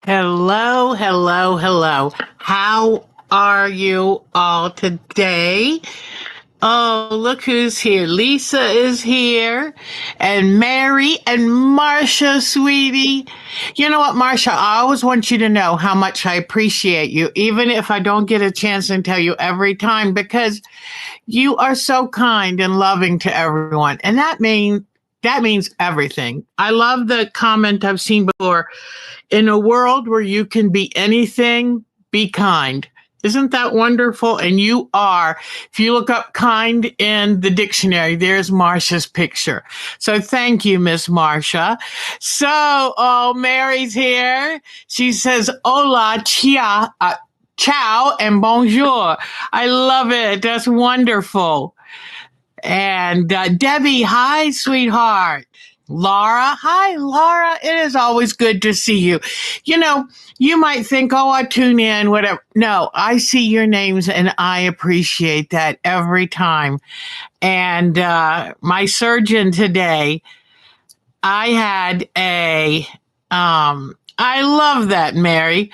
Hello, hello, hello. How are you all today? Oh, look who's here. Lisa is here, and Mary and Marcia, sweetie. You know what, Marcia? I always want you to know how much I appreciate you, even if I don't get a chance to tell you every time, because you are so kind and loving to everyone. And that means everything. I love the comment I've seen before. In a world where you can be anything, be kind. Isn't that wonderful? And you are. If you look up kind in the dictionary, there's Marcia's picture. So thank you, Miss Marcia. So, oh, Mary's here. She says, hola, ciao, and bonjour. I love it. That's wonderful. And Debbie, hi, sweetheart. Laura, hi, Laura. It is always good to see you. You know, you might think, oh, I tune in, whatever. No, I see your names and I appreciate that every time. And my surgeon today, I had I love that, Mary.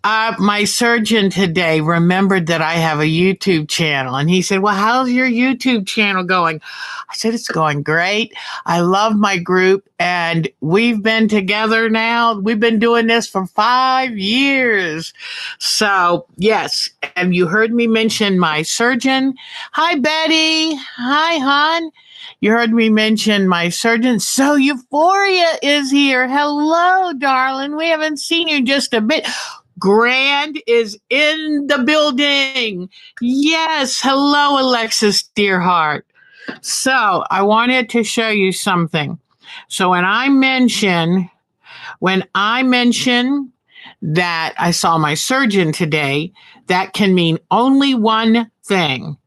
My surgeon today remembered that I have a YouTube channel, and he said, well, how's your YouTube channel going? I said, it's going great. I love my group, and we've been together now. We've been doing this for 5 years. So, yes, and you heard me mention my surgeon. Hi, Betty. Hi, hon. You heard me mention my surgeon. So Euphoria is here. Hello, darling. We haven't seen you in just a bit. Grand is in the building. Yes. Hello, Alexis Dearheart. So I wanted to show you something. So when I mention that I saw my surgeon today, that can mean only one thing.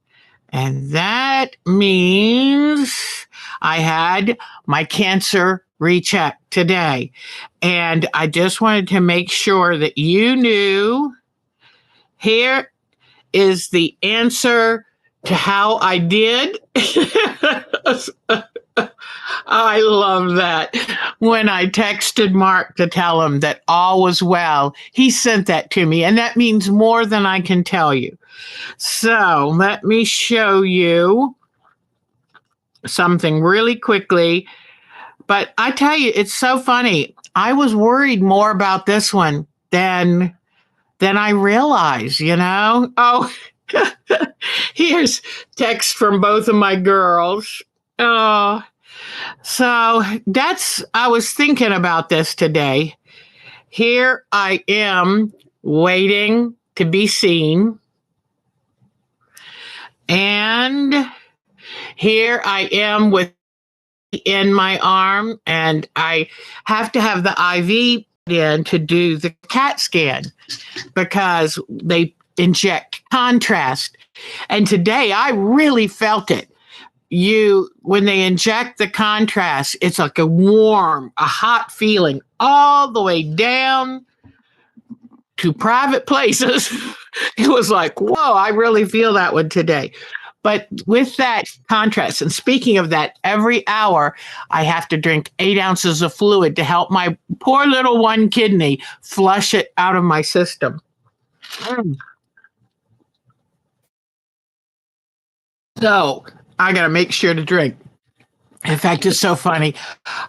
And that means I had my cancer recheck today. And I just wanted to make sure that you knew here is the answer to how I did. I love that. When I texted Mark to tell him that all was well, he sent that to me. And that means more than I can tell you. So let me show you something really quickly. But I tell you, it's so funny. I was worried more about this one than I realized, you know? Oh, here's text from both of my girls. Oh, so I was thinking about this today. Here I am waiting to be seen. And here I am with in my arm, and I have to have the IV in to do the CAT scan because they inject contrast. And today I really felt it. When they inject the contrast, it's like a hot feeling all the way down to private places. It was like, whoa, I really feel that one today. But with that contrast, and speaking of that, every hour I have to drink 8 ounces of fluid to help my poor little one kidney flush it out of my system. So I got to make sure to drink. In fact, it's so funny.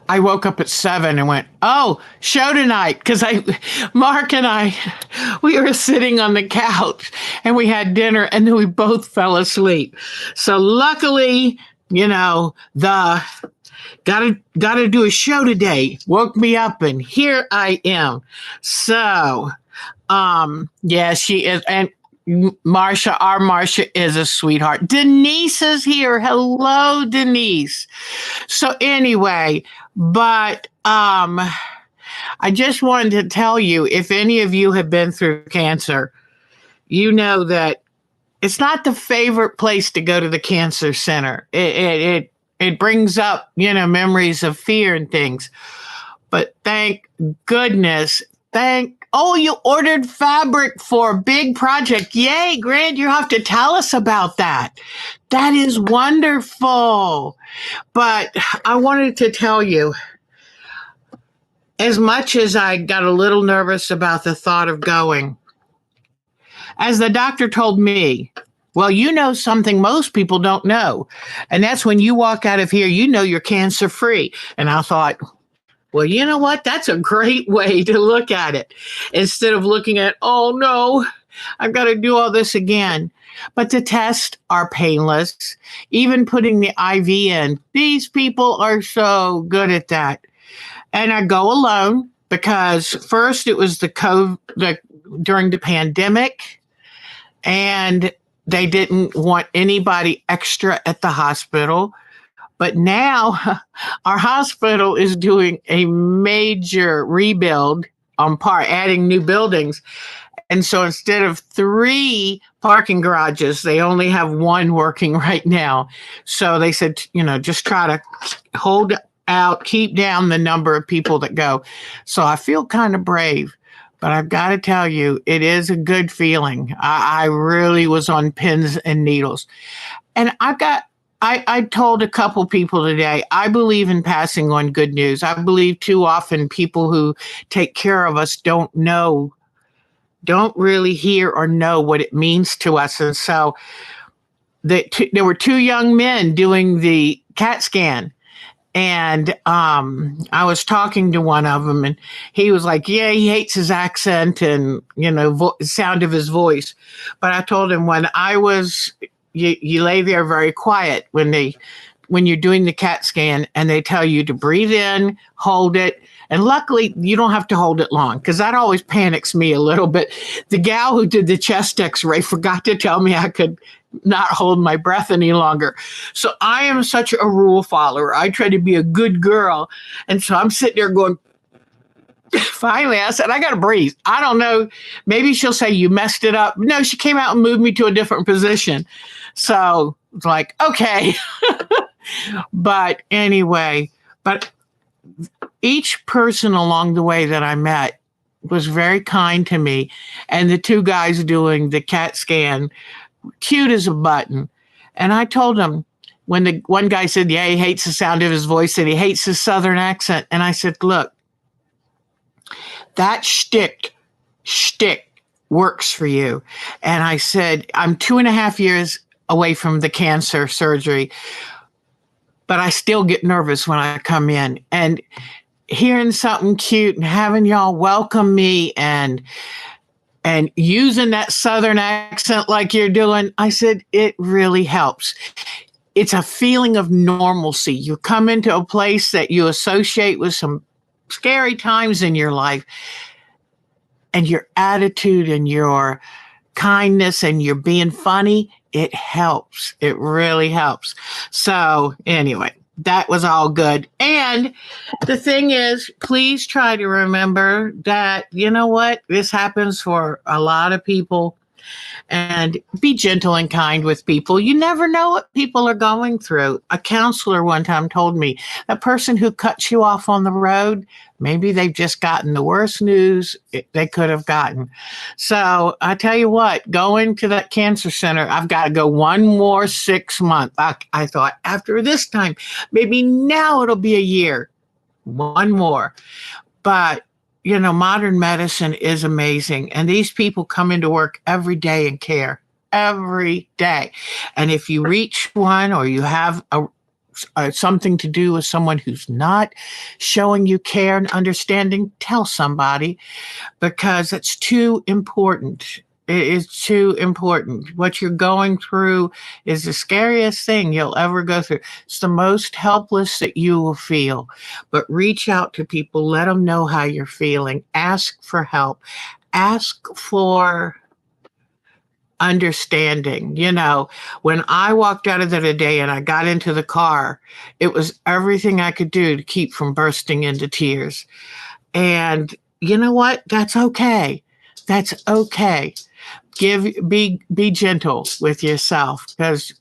I woke up at 7 and went, oh, show tonight. Because Mark and I, we were sitting on the couch and we had dinner and then we both fell asleep. So luckily, the gotta do a show today woke me up and here I am. So, yeah, she is. And our Marcia is a sweetheart. Denise is here. Hello, Denise. So anyway, but I just wanted to tell you, if any of you have been through cancer, you know that it's not the favorite place to go to the cancer center. It brings up, memories of fear and things. But thank goodness, you ordered fabric for a big project. Yay, Grant, you have to tell us about that. That is wonderful. But I wanted to tell you, as much as I got a little nervous about the thought of going, as the doctor told me, well, you know something most people don't know. And that's when you walk out of here, you know you're cancer free. And I thought, well, you know what? That's a great way to look at it instead of looking at, oh no, I've got to do all this again. But the tests are painless. Even putting the IV in, these people are so good at that. And I go alone because first it was during the pandemic, and they didn't want anybody extra at the hospital. But now our hospital is doing a major rebuild on adding new buildings. And so instead of 3 parking garages, they only have 1 working right now. So they said, just try to hold out, keep down the number of people that go. So I feel kind of brave, but I've got to tell you, it is a good feeling. I really was on pins and needles. And I told a couple people today, I believe in passing on good news. I believe too often people who take care of us don't really hear or know what it means to us. And so there were 2 young men doing the CAT scan. And I was talking to one of them, and he was like, yeah, he hates his accent and, sound of his voice. But I told him you lay there very quiet when you're doing the CAT scan, and they tell you to breathe in, hold it. And luckily, you don't have to hold it long, because that always panics me a little bit. The gal who did the chest x-ray forgot to tell me I could not hold my breath any longer. So I am such a rule follower. I try to be a good girl. And so I'm sitting there going, finally, I said, I got to breathe. I don't know. Maybe she'll say you messed it up. No, she came out and moved me to a different position. So it's like, okay. But anyway, each person along the way that I met was very kind to me. And the 2 guys doing the CAT scan, cute as a button. And I told him, when the one guy said, yeah, he hates the sound of his voice and he hates his Southern accent. And I said, look, that shtick works for you. And I said, I'm 2.5 years away from the cancer surgery, but I still get nervous when I come in. And hearing something cute and having y'all welcome me and using that Southern accent like you're doing, I said, it really helps. It's a feeling of normalcy. You come into a place that you associate with some scary times in your life, and your attitude and your kindness and your being funny, it helps. It really helps. So anyway, that was all good. And the thing is, please try to remember that, you know what? This happens for a lot of people. And be gentle and kind with people. You never know what people are going through. A counselor one time told me, a person who cuts you off on the road, maybe they've just gotten the worst news they could have gotten. So I tell you what, going to that cancer center, I've got to go 1 more 6 months. I thought after this time, maybe now it'll be a year, 1 more. But modern medicine is amazing. And these people come into work every day and care every day. And if you reach one or you have something to do with someone who's not showing you care and understanding, tell somebody, because it's too important. It is too important. What you're going through is the scariest thing you'll ever go through. It's the most helpless that you will feel. But reach out to people. Let them know how you're feeling. Ask for help. Ask for understanding. When I walked out of there today and I got into the car, it was everything I could do to keep from bursting into tears. And you know what? That's okay. That's okay. Be gentle with yourself, because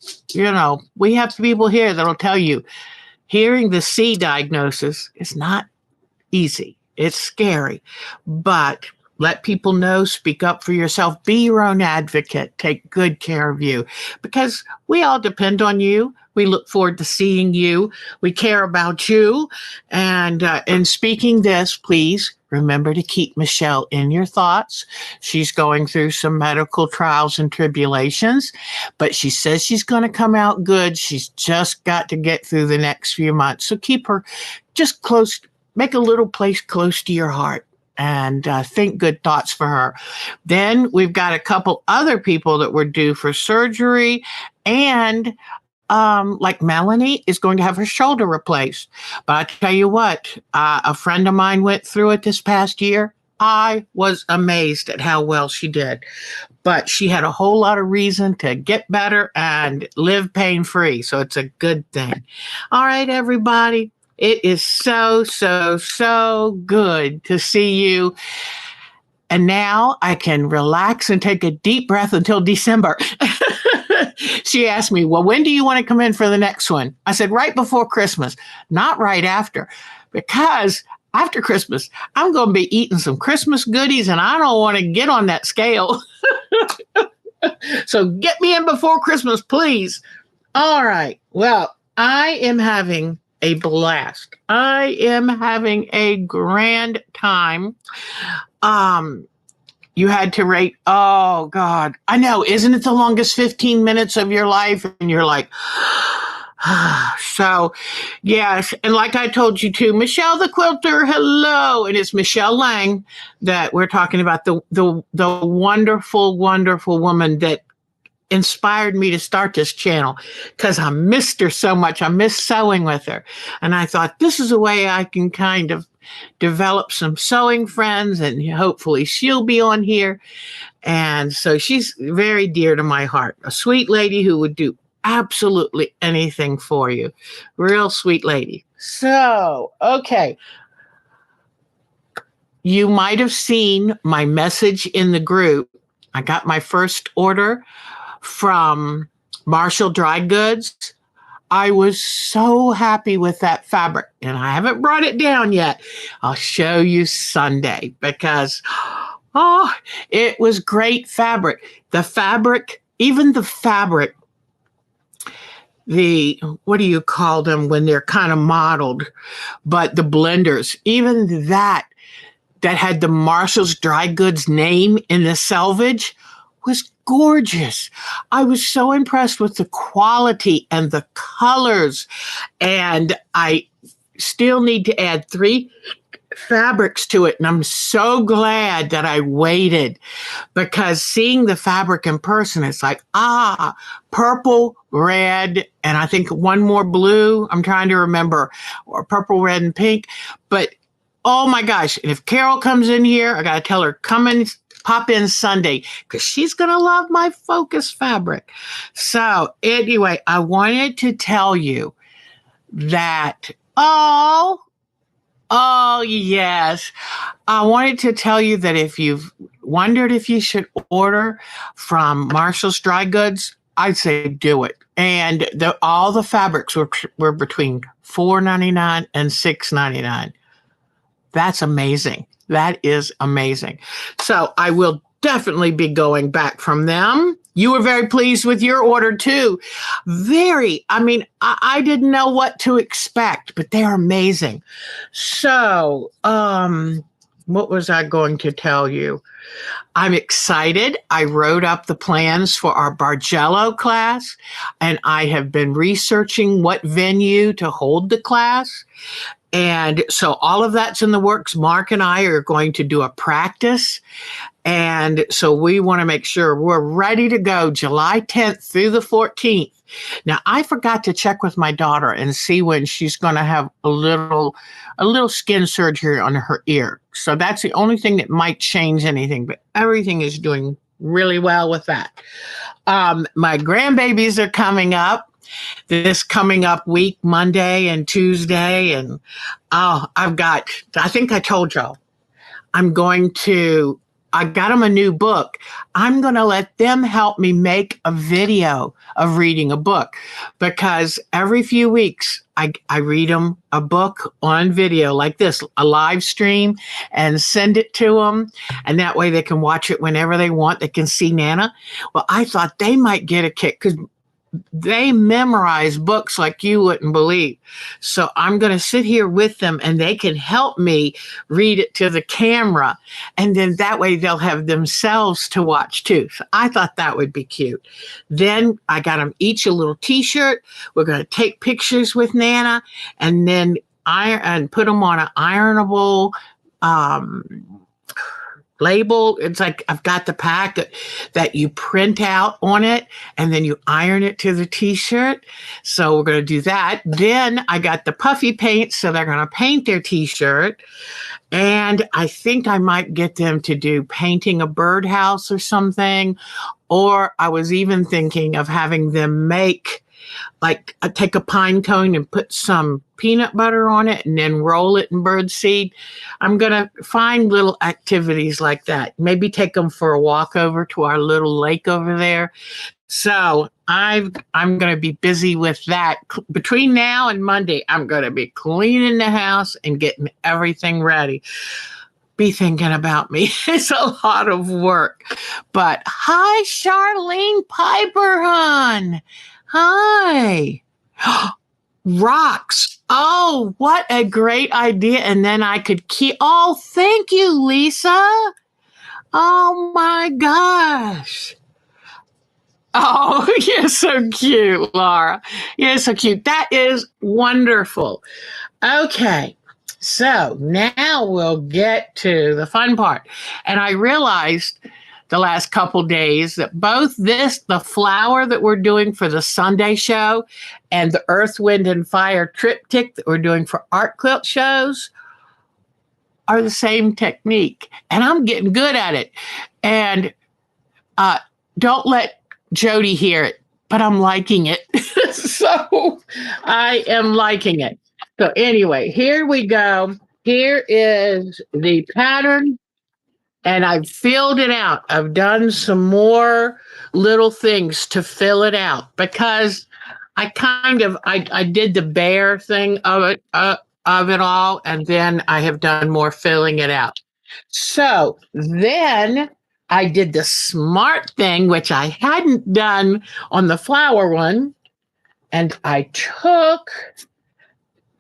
we have people here that'll tell you hearing the C diagnosis is not easy. It's scary, but let people know, speak up for yourself, be your own advocate, take good care of you, because we all depend on you. We look forward to seeing you. We care about you. And speaking this, please remember to keep Michelle in your thoughts. She's going through some medical trials and tribulations, but she says she's going to come out good. She's just got to get through the next few months. So keep her just close, make a little place close to your heart, and think good thoughts for her. Then we've got a couple other people that were due for surgery, and like Melanie is going to have her shoulder replaced. But I tell you what, a friend of mine went through it this past year. I was amazed at how well she did. But she had a whole lot of reason to get better and live pain-free. So it's a good thing. All right, everybody. It is so, so, so good to see you. And now I can relax and take a deep breath until December. She asked me, well, when do you want to come in for the next one? I said, right before Christmas, not right after, because after Christmas, I'm going to be eating some Christmas goodies and I don't want to get on that scale. So get me in before Christmas, please. All right. Well, I am having a blast. I am having a grand time. You had to rate, oh God, I know, isn't it the longest 15 minutes of your life? And you're like, so yes. And like I told you too, Michelle the Quilter, hello. And it's Michelle Lang that we're talking about, the wonderful, wonderful woman that inspired me to start this channel, because I missed her so much. I missed sewing with her. And I thought, this is a way I can kind of develop some sewing friends, and hopefully she'll be on here. And so she's very dear to my heart, a sweet lady who would do absolutely anything for you. Real sweet lady. So, okay. You might have seen my message in the group. I got my first order from Marshall Dry Goods. I was so happy with that fabric, and I haven't brought it down yet. I'll show you Sunday, because, oh, it was great fabric. The fabric, even the fabric, what do you call them when they're kind of modeled, but the blenders, even that had the Marshall's Dry Goods name in the selvage was gorgeous. I was so impressed with the quality and the colors. And I still need to add 3 fabrics to it. And I'm so glad that I waited, because seeing the fabric in person, it's like, purple, red, and I think one more blue. I'm trying to remember, or purple, red, and pink. But oh my gosh. And if Carol comes in here, I got to tell her, pop in Sunday, because she's going to love my focus fabric. So anyway, I wanted to tell you that, oh yes. I wanted to tell you that if you've wondered if you should order from Marshall's Dry Goods, I'd say do it. And all the fabrics were between $4.99 and $6.99. That's amazing. That is amazing. So I will definitely be going back from them. You were very pleased with your order too. I didn't know what to expect, but they're amazing. So, what was I going to tell you? I'm excited. I wrote up the plans for our Bargello class, and I have been researching what venue to hold the class. And so all of that's in the works. Mark and I are going to do a practice. And so we want to make sure we're ready to go July 10th through the 14th. Now, I forgot to check with my daughter and see when she's going to have a little skin surgery on her ear. So that's the only thing that might change anything, but everything is doing really well with that. My grandbabies are coming up. This coming up week, Monday and Tuesday. And I think I told y'all, I got them a new book. I'm going to let them help me make a video of reading a book, because every few weeks I read them a book on video like this, a live stream, and send it to them. And that way they can watch it whenever they want. They can see Nana. Well, I thought they might get a kick, because they memorize books like you wouldn't believe. So I'm going to sit here with them and they can help me read it to the camera. And then that way they'll have themselves to watch too. So I thought that would be cute. Then I got them each a little t-shirt. We're going to take pictures with Nana and then iron and put them on an ironable label. It's like I've got the pack that you print out on it and then you iron it to the t-shirt. So we're going to do that. Then I got the puffy paint, so they're going to paint their t-shirt. And I think I might get them to do painting a birdhouse or something. Or I was even thinking of having them make, like, take a pine cone and put some peanut butter on it and then roll it in birdseed. I'm going to find little activities like that. Maybe take them for a walk over to our little lake over there. So I'm going to be busy with that. Between now and Monday, I'm going to be cleaning the house and getting everything ready. Be thinking about me. It's a lot of work. But hi, Charlene Piper, hon. Hi. Rocks. Oh, what a great idea. And then I could keep. Oh, thank you, Lisa. Oh, my gosh. Oh, you're so cute, Laura. You're so cute. That is wonderful. Okay. So now we'll get to the fun part. And I realized the last couple days that both the flower that we're doing for the Sunday show and the Earth, Wind, and Fire triptych that we're doing for art quilt shows are the same technique. And I'm getting good at it. And don't let Jody hear it, but I'm liking it. So I am liking it. So anyway, here we go. Here is the pattern. And I've filled it out. I've done some more little things to fill it out because I did the bear thing of it all, and then I have done more filling it out. So then I did the smart thing, which I hadn't done on the flower one, and I took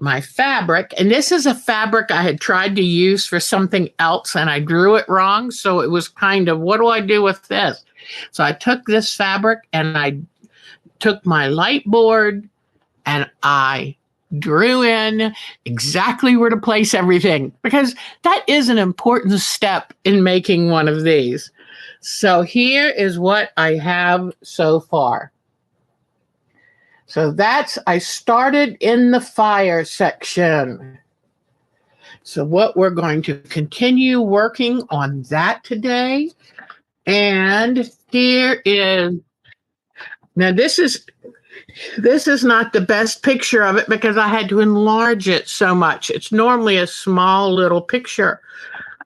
my fabric, and this is a fabric I had tried to use for something else and I drew it wrong. So it was kind of, what do I do with this? So I took this fabric and I took my light board and I drew in exactly where to place everything because that is an important step in making one of these. So here is what I have so far. So I started in the fire section. So what we're going to continue working on that today. And here is, now this is not the best picture of it because I had to enlarge it so much. It's normally a small little picture,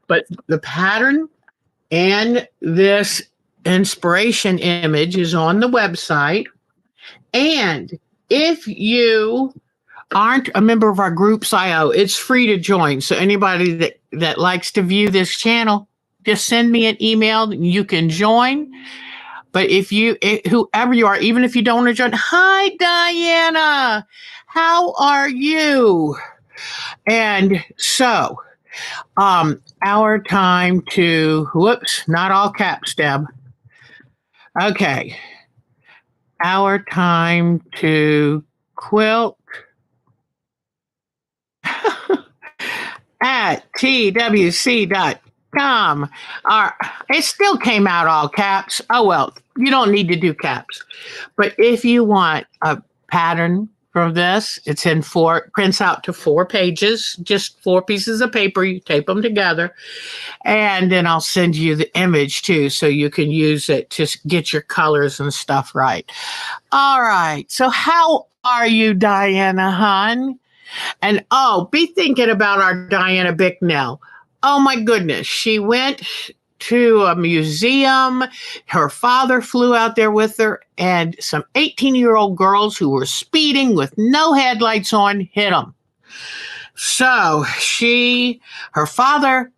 but the pattern and this inspiration image is on the website. And if you aren't a member of our groups IO, it's free to join. So anybody that likes to view this channel, just send me an email and you can join. But whoever you are, even if you don't want to join, hi, Diana, how are you? And so, our time to, whoops, not all caps, Deb. Okay. Our time to quilt at twc.com. It still came out all caps. Oh, well, you don't need to do caps. But if you want a pattern from this, it's in prints out to 4 pages, just 4 pieces of paper. You tape them together. And then I'll send you the image too, so you can use it to get your colors and stuff right. All right. So how are you, Diana, hon? And be thinking about our Diana Bicknell. Oh my goodness. She went to a museum. Her father flew out there with her, and some 18-year-old girls who were speeding with no headlights on hit them. So her father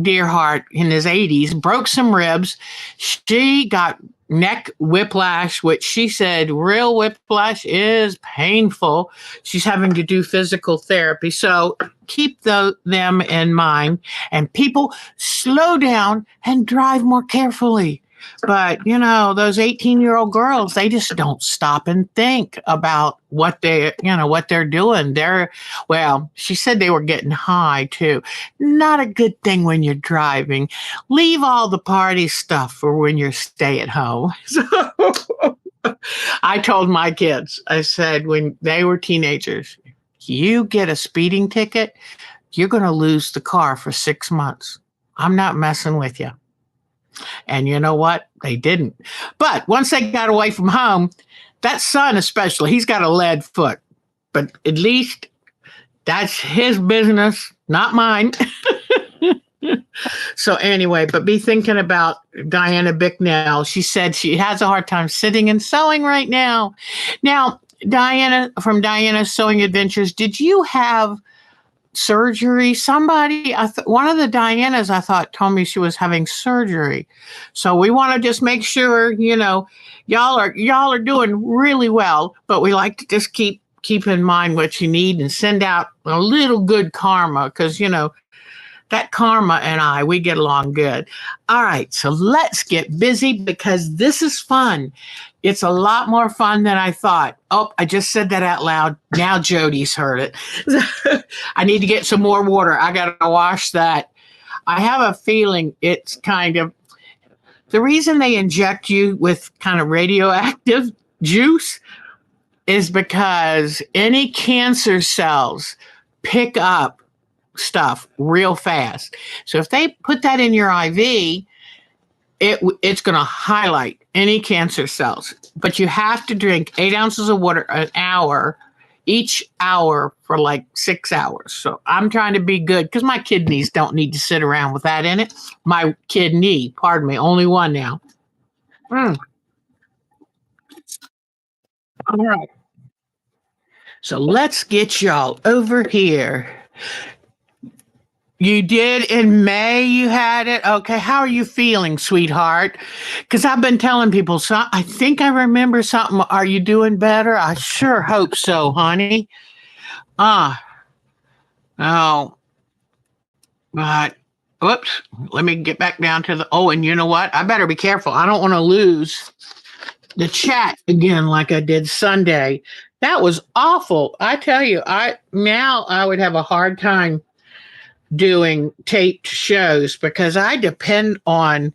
dear heart, in his 80s, broke some ribs. She got neck whiplash, which she said real whiplash is painful. She's having to do physical therapy. So keep them in mind. And people, slow down and drive more carefully. But, those 18-year-old girls, they just don't stop and think about what they're doing. Well, she said they were getting high too. Not a good thing when you're driving. Leave all the party stuff for when you stay at home. So I told my kids, I said, when they were teenagers, you get a speeding ticket, you're going to lose the car for 6 months. I'm not messing with you. And you know what? They didn't. But once they got away from home, that son especially, he's got a lead foot. But at least that's his business, not mine. So anyway, but be thinking about Diana Bicknell. She said she has a hard time sitting and sewing right now. Now, Diana, from Diana's Sewing Adventures, did you have surgery? Somebody, one of the Dianas, I thought, told me she was having surgery. So we want to just make sure, y'all are doing really well, but we like to just keep in mind what you need and send out a little good karma, because, that karma we get along good. All right, so let's get busy because this is fun. It's a lot more fun than I thought. Oh, I just said that out loud. Now Jody's heard it. I need to get some more water. I got to wash that. I have a feeling it's kind of the reason they inject you with kind of radioactive juice is because any cancer cells pick up stuff real fast. So if they put that in your IV, it's going to highlight any cancer cells. But you have to drink 8 ounces of water an hour, each hour for like 6 hours. So I'm trying to be good because my kidneys don't need to sit around with that in it. My kidney, pardon me, only one now. All right. So let's get y'all over here. You did in May, you had it? Okay, how are you feeling, sweetheart? Because I've been telling people, so I think I remember something. Are you doing better? I sure hope so, honey. Oh, but, whoops, let me get back down to and you know what? I better be careful. I don't want to lose the chat again like I did Sunday. That was awful. I tell you, I would have a hard time doing taped shows because I depend on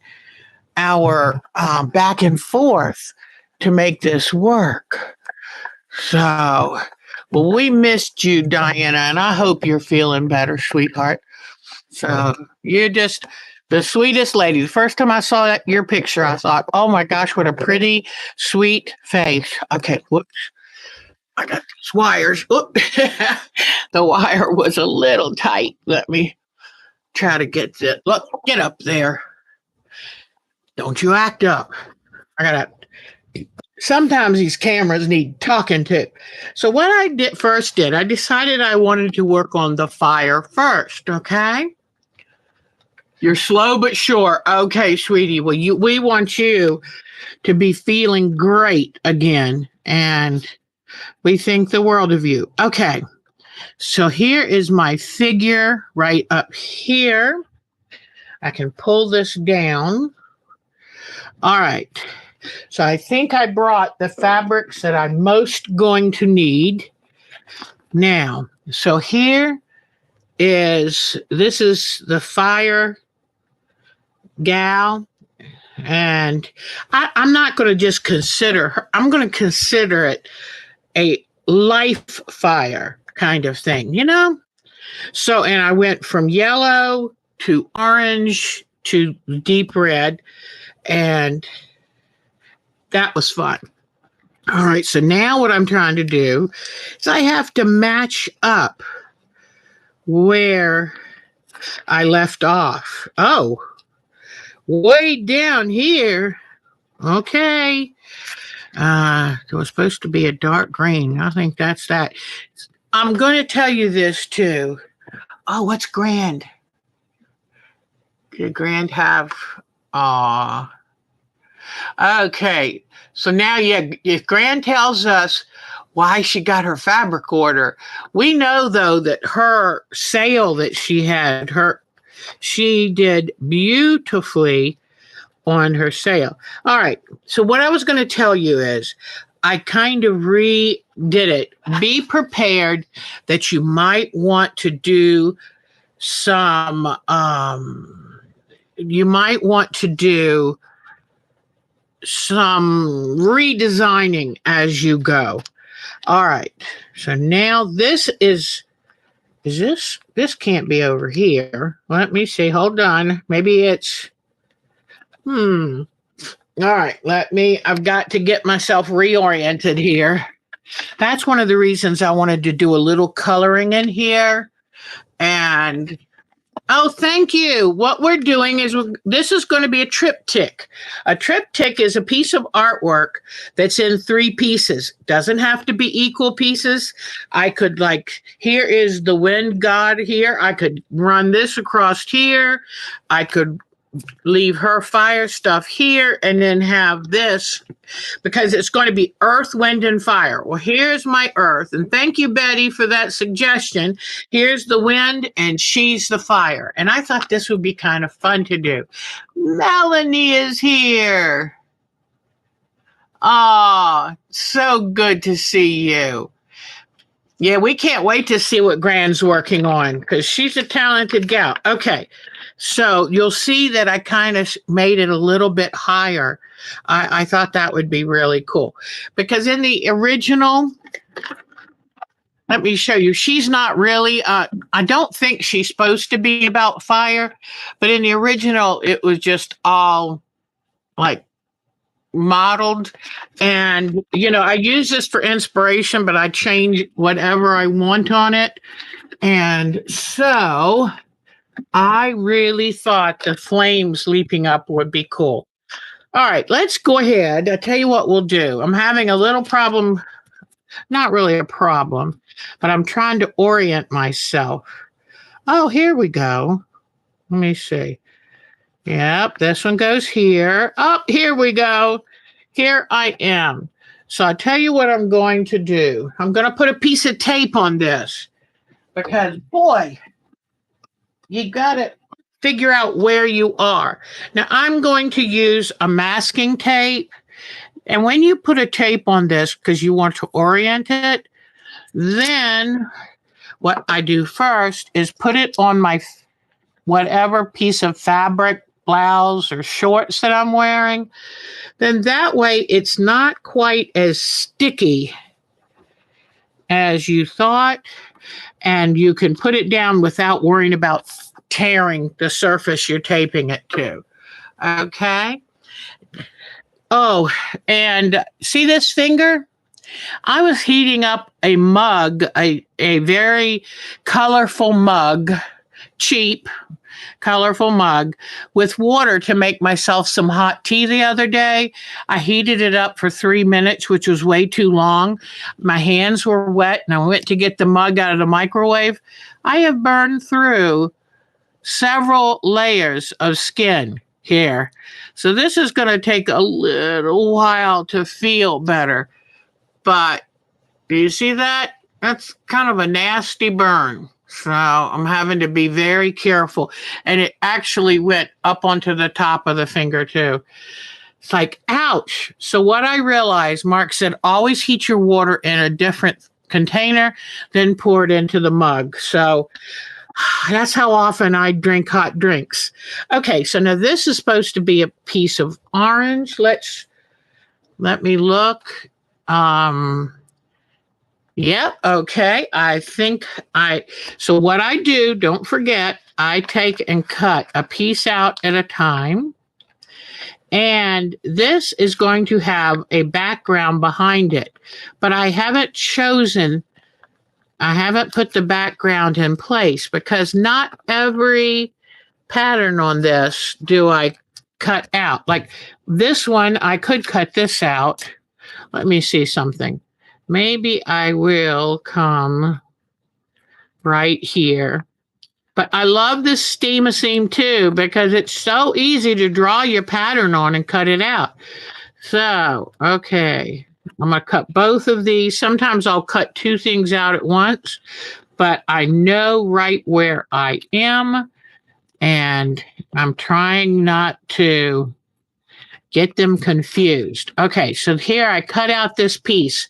our back and forth to make this work. So, well, we missed you, Diana, and I hope you're feeling better, sweetheart. So you're just the sweetest lady. The first time I saw your picture, I thought, oh my gosh, what a pretty, sweet face. Okay, whoops. I got these wires. The wire was a little tight. Let me try to get this. Look, get up there. Don't you act up. Sometimes these cameras need talking to. So what I I decided I wanted to work on the fire first, okay? You're slow but sure. Okay, sweetie. Well, we want you to be feeling great again, and we think the world of you. Okay, so here is my figure right up here. I can pull this down. All right, so I think I brought the fabrics that I'm most going to need. Now, so this is the fire gal, and I'm not going to just consider her, I'm going to consider it a life fire kind of thing, So, and I went from yellow to orange to deep red, and that was fun. All right, so now what I'm trying to do is I have to match up where I left off. Oh, way down here. Okay. There was supposed to be a dark green. I think that's that. I'm going to tell you this too. Oh, what's grand? Did Grand have, okay. So now, yeah, if Grand tells us why she got her fabric order, we know though that her sale that she did beautifully on her sale. All right. So what I was going to tell you is I kind of redid it. Be prepared that you might want to do some you might want to do some redesigning as you go. All right. So now this can't be over here. Let me see. Hold on. Maybe it's all right. I've got to get myself reoriented here. That's one of the reasons I wanted to do a little coloring in here. And oh, thank you. What we're doing is this is going to be a triptych. A triptych is a piece of artwork that's in 3 pieces. Doesn't have to be equal pieces. I could here is the wind god here. I could run this across here. I could leave her fire stuff here and then have this because it's going to be earth, wind, and fire. Well, here's my earth. And thank you, Betty, for that suggestion. Here's the wind and she's the fire. And I thought this would be kind of fun to do. Melanie is here. Oh, so good to see you. Yeah, we can't wait to see what Grand's working on because she's a talented gal. Okay, so you'll see that I kind of made it a little bit higher. I thought that would be really cool because in the original, let me show you, she's not really, I don't think she's supposed to be about fire, but in the original, it was just all like modeled. And, I use this for inspiration, but I change whatever I want on it. And so I really thought the flames leaping up would be cool. All right, let's go ahead. I'll tell you what we'll do. I'm having a little problem, not really a problem, but I'm trying to orient myself. Oh, here we go. Let me see. Yep, this one goes here. Oh, here we go. Here I am. So I tell you what I'm going to do. I'm going to put a piece of tape on this because, boy, you got to figure out where you are. Now, I'm going to use a masking tape. And when you put a tape on this because you want to orient it, then what I do first is put it on my whatever piece of fabric, blouse, or shorts that I'm wearing. Then that way it's not quite as sticky as you thought. And you can put it down without worrying about tearing the surface you're taping it to. Okay. Oh, and see this finger? I was heating up a mug, a very colorful mug, cheap, colorful mug, with water to make myself some hot tea the other day. I heated it up for 3 minutes, which was way too long. My hands were wet, and I went to get the mug out of the microwave. I have burned through several layers of skin here. So this is going to take a little while to feel better. But do you see that? That's kind of a nasty burn. So I'm having to be very careful. And it actually went up onto the top of the finger too. It's like, ouch. So what I realized, Mark said, always heat your water in a different container, then pour it into the mug. So that's how often I drink hot drinks. Okay, so now this is supposed to be a piece of orange. Let me look. Yep. Okay. So what I do, don't forget, I take and cut a piece out at a time. And this is going to have a background behind it, but I haven't put the background in place because not every pattern on this do I cut out. Like this one, I could cut this out. Let me see something. Maybe I will come right here But I love this steam seam too because it's so easy to draw your pattern on and cut it out. So, okay, I'm going to cut both of these. Sometimes I'll cut two things out at once, but I know right where I am, and I'm trying not to get them confused. Okay, so here I cut out this piece.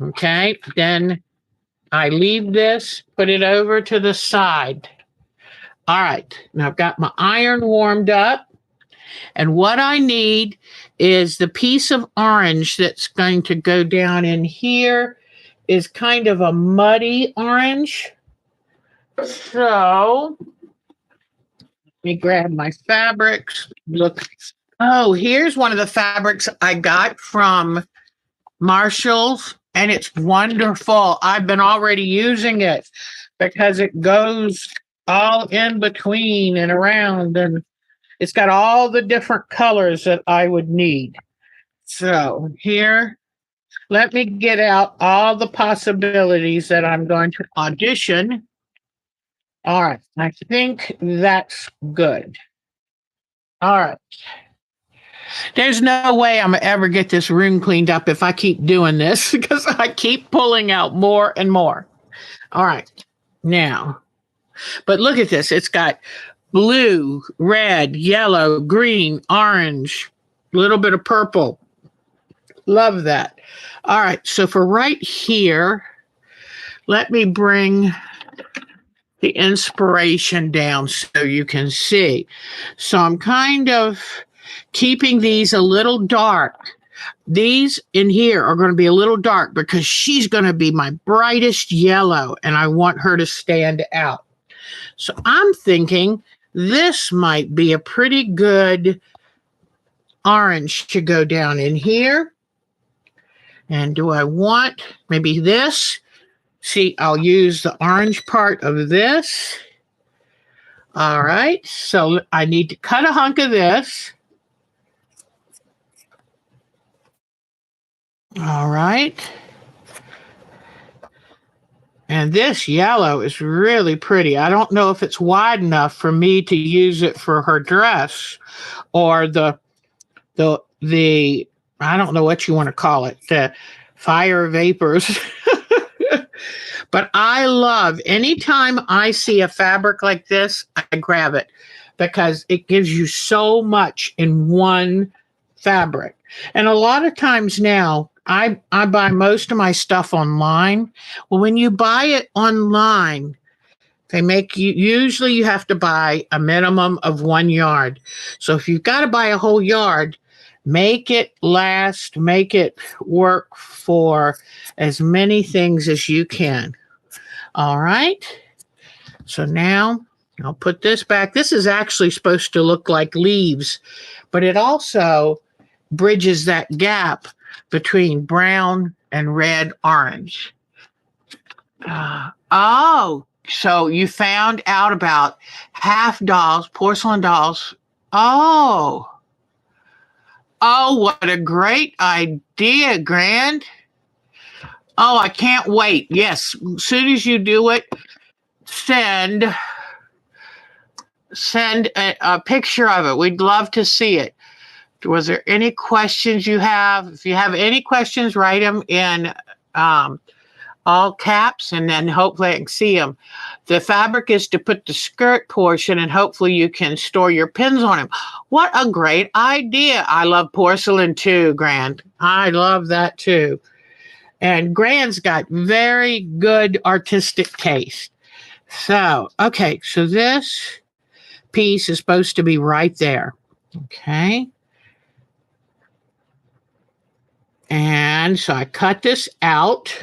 Okay, then I leave this, put it over to the side. All right, now I've got my iron warmed up. And what I need is the piece of orange that's going to go down in here is kind of a muddy orange. So let me grab my fabrics. Look. Oh, here's one of the fabrics I got from Marshall's, and it's wonderful. I've been already using it because it goes all in between and around, and it's got all the different colors that I would need. So here, let me get out all the possibilities that I'm going to audition. All right, I think that's good. All right. There's no way I'm ever get this room cleaned up if I keep doing this because I keep pulling out more and more. All right. Now, but look at this. It's got blue, red, yellow, green, orange, a little bit of purple. Love that. All right. So for right here, let me bring the inspiration down so you can see. So I'm kind of keeping these a little dark. These in here are going to be a little dark because she's going to be my brightest yellow and I want her to stand out. So I'm thinking this might be a pretty good orange to go down in here. And do I want maybe this? See, I'll use the orange part of this. All right, so I need to cut a hunk of this. All right. And this yellow is really pretty. I don't know if it's wide enough for me to use it for her dress or the I don't know what you want to call it, the fire vapors. But I love anytime I see a fabric like this, I grab it because it gives you so much in one fabric. And a lot of times now, I buy most of my stuff online. Well, when you buy it online, they make you, usually you have to buy a minimum of 1 yard. So if you've got to buy a whole yard, make it last, make it work for as many things as you can. All right. So now I'll put this back. This is actually supposed to look like leaves, but it also bridges that gap between brown and red orange. Oh, so you found out about half dolls, porcelain dolls. Oh, what a great idea, Grand. Oh, I can't wait. Yes, as soon as you do it, send a picture of it. We'd love to see it. Was there any questions you have? If you have any questions, write them in all caps, and then hopefully I can see them. The fabric is to put the skirt portion, and hopefully you can store your pins on them. What a great idea. I love porcelain too, Grand. I love that too. And Grand's got very good artistic taste. So, okay, so this piece is supposed to be right there. Okay. And so I cut this out.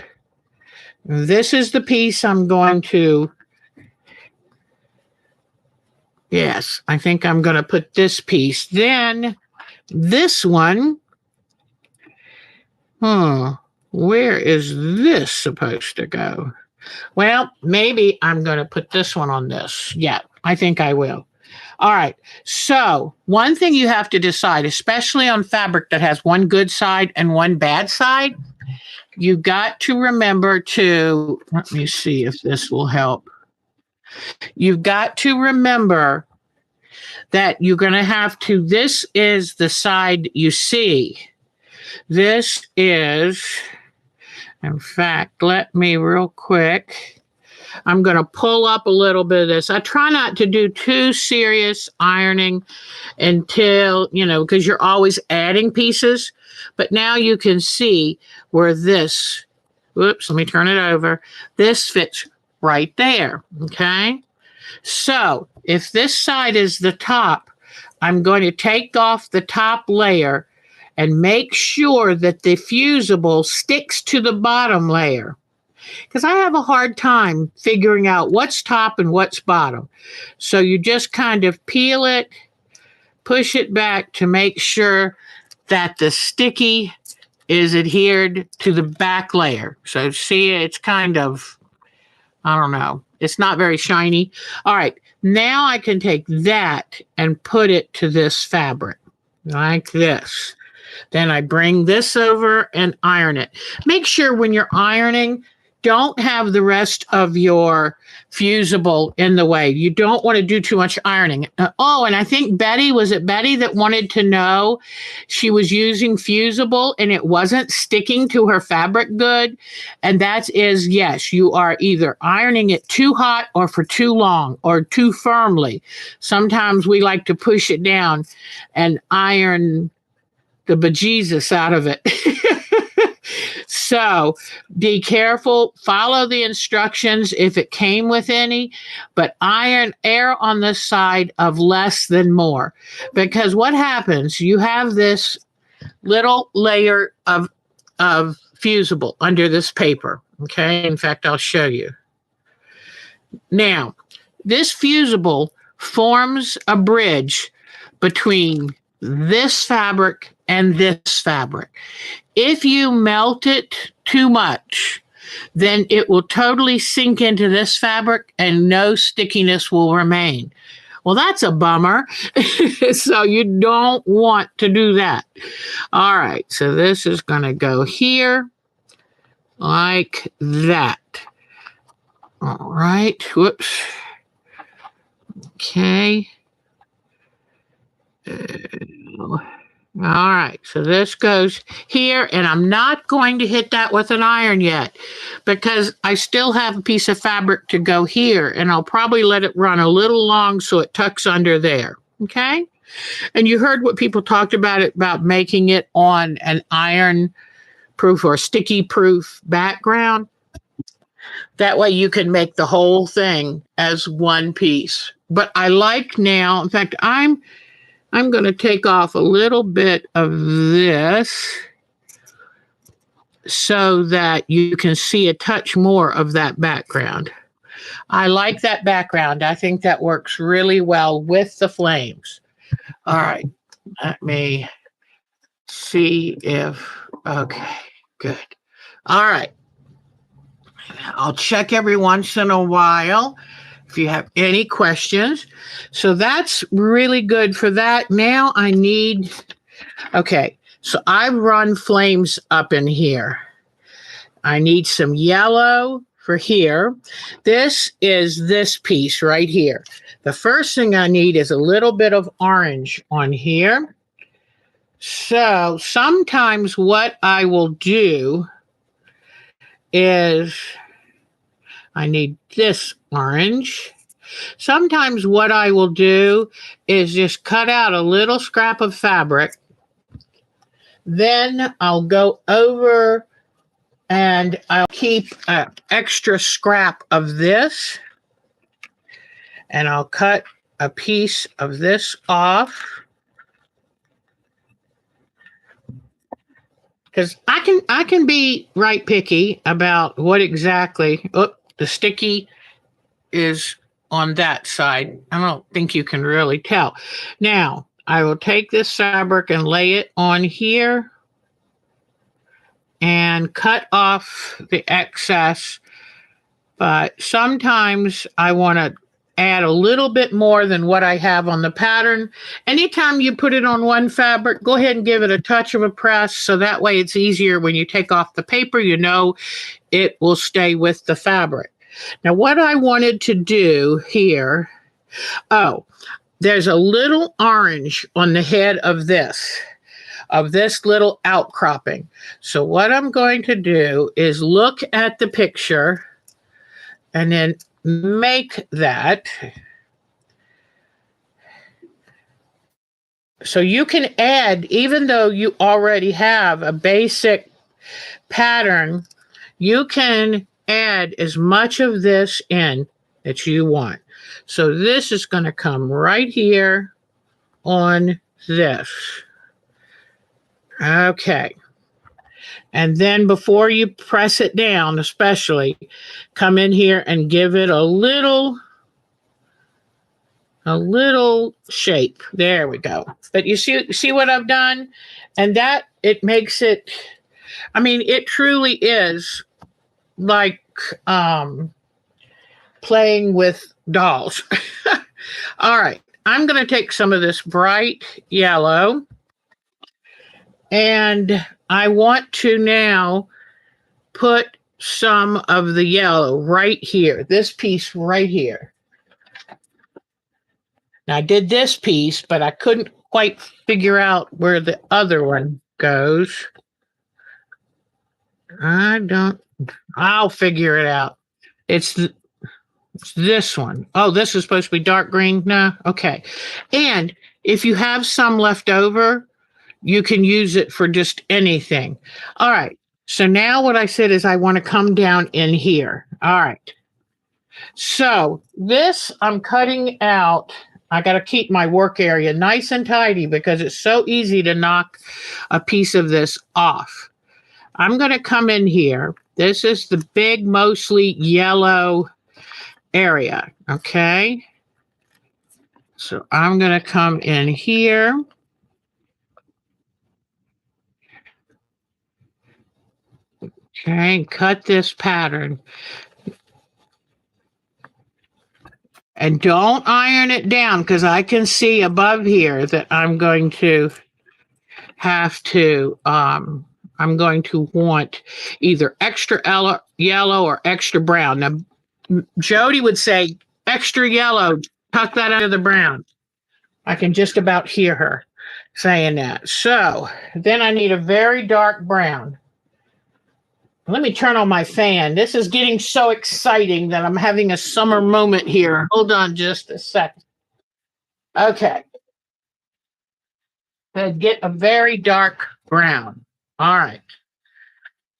This is the piece I'm going to, yes, I think I'm going to put this piece. Then this one, where is this supposed to go? Well, maybe I'm going to put this one on this. Yeah, I think I will. All right. So one thing you have to decide, especially on fabric that has one good side and one bad side, you got to remember to, let me see if this will help. You've got to remember that you're going to have to, this is the side you see. This is, in fact, let me real quick. I'm going to pull up a little bit of this. I try not to do too serious ironing until, because you're always adding pieces. But now you can see where this, whoops, let me turn it over. This fits right there, okay? So if this side is the top, I'm going to take off the top layer and make sure that the fusible sticks to the bottom layer, because I have a hard time figuring out what's top and what's bottom. So you just kind of peel it, push it back to make sure that the sticky is adhered to the back layer. So see, it's kind of, I don't know, it's not very shiny. All right, now I can take that and put it to this fabric like this. Then I bring this over and iron it. Make sure when you're ironing, don't have the rest of your fusible in the way. You don't want to do too much ironing. And I think Betty, was it Betty that wanted to know she was using fusible and it wasn't sticking to her fabric good? And that is, yes, you are either ironing it too hot or for too long or too firmly. Sometimes we like to push it down and iron the bejesus out of it. So be careful, follow the instructions if it came with any, but err on the side of less than more. Because what happens, you have this little layer of fusible under this paper. Okay, in fact, I'll show you. Now, this fusible forms a bridge between this fabric and this fabric. If you melt it too much, then it will totally sink into this fabric and no stickiness will remain. Well, that's a bummer. So you don't want to do that. All right, so this is going to go here like that. All right, whoops. Okay. All right, so this goes here, and I'm not going to hit that with an iron yet because I still have a piece of fabric to go here, and I'll probably let it run a little long so it tucks under there, okay? And you heard what people talked about making it on an iron-proof or sticky-proof background. That way you can make the whole thing as one piece. But I like now, in fact, I'm going to take off a little bit of this so that you can see a touch more of that background. I like that background. I think that works really well with the flames. All right, let me see if, okay, good. All right, I'll check every once in a while if you have any questions. So that's really good for that. Now I need, okay, so I've run flames up in here. I need some yellow for here. This is this piece right here. The first thing I need is a little bit of orange on here. So sometimes what I will do is I need this orange. Sometimes what I will do is just cut out a little scrap of fabric. Then I'll go over and I'll keep an extra scrap of this. And I'll cut a piece of this off. Because I can be right picky about what exactly, the sticky is on that side. I don't think you can really tell. Now, I will take this fabric and lay it on here and cut off the excess. But sometimes I want to add a little bit more than what I have on the pattern. Anytime you put it on one fabric, go ahead and give it a touch of a press so that way it's easier when you take off the paper, you know it will stay with the fabric. Now, what I wanted to do here, oh, there's a little orange on the head of this little outcropping. So what I'm going to do is look at the picture and then make that. So you can add, even though you already have a basic pattern, you can add as much of this in that you want. So this is going to come right here on this. Okay. And then before you press it down, especially, come in here and give it a little shape. There we go. But you see what I've done? And that, it makes it, I mean, it truly is like playing with dolls. All right. I'm going to take some of this bright yellow, and I want to now put some of the yellow right here, this piece right here. Now, I did this piece, but I couldn't quite figure out where the other one goes. I'll figure it out. It's this one. Oh, this is supposed to be dark green? No? Okay. And if you have some left over, you can use it for just anything. All right. So now what I said is I want to come down in here. All right. So this I'm cutting out. I got to keep my work area nice and tidy because it's so easy to knock a piece of this off. I'm going to come in here. This is the big, mostly yellow area. Okay. So I'm going to come in here. Okay. Cut this pattern. And don't iron it down because I can see above here that I'm going to have to, I'm going to want either extra yellow or extra brown. Now, Jody would say extra yellow, tuck that under the brown. I can just about hear her saying that. So then I need a very dark brown. Let me turn on my fan. This is getting so exciting that I'm having a summer moment here. Hold on just a second. Okay. Then get a very dark brown. All right.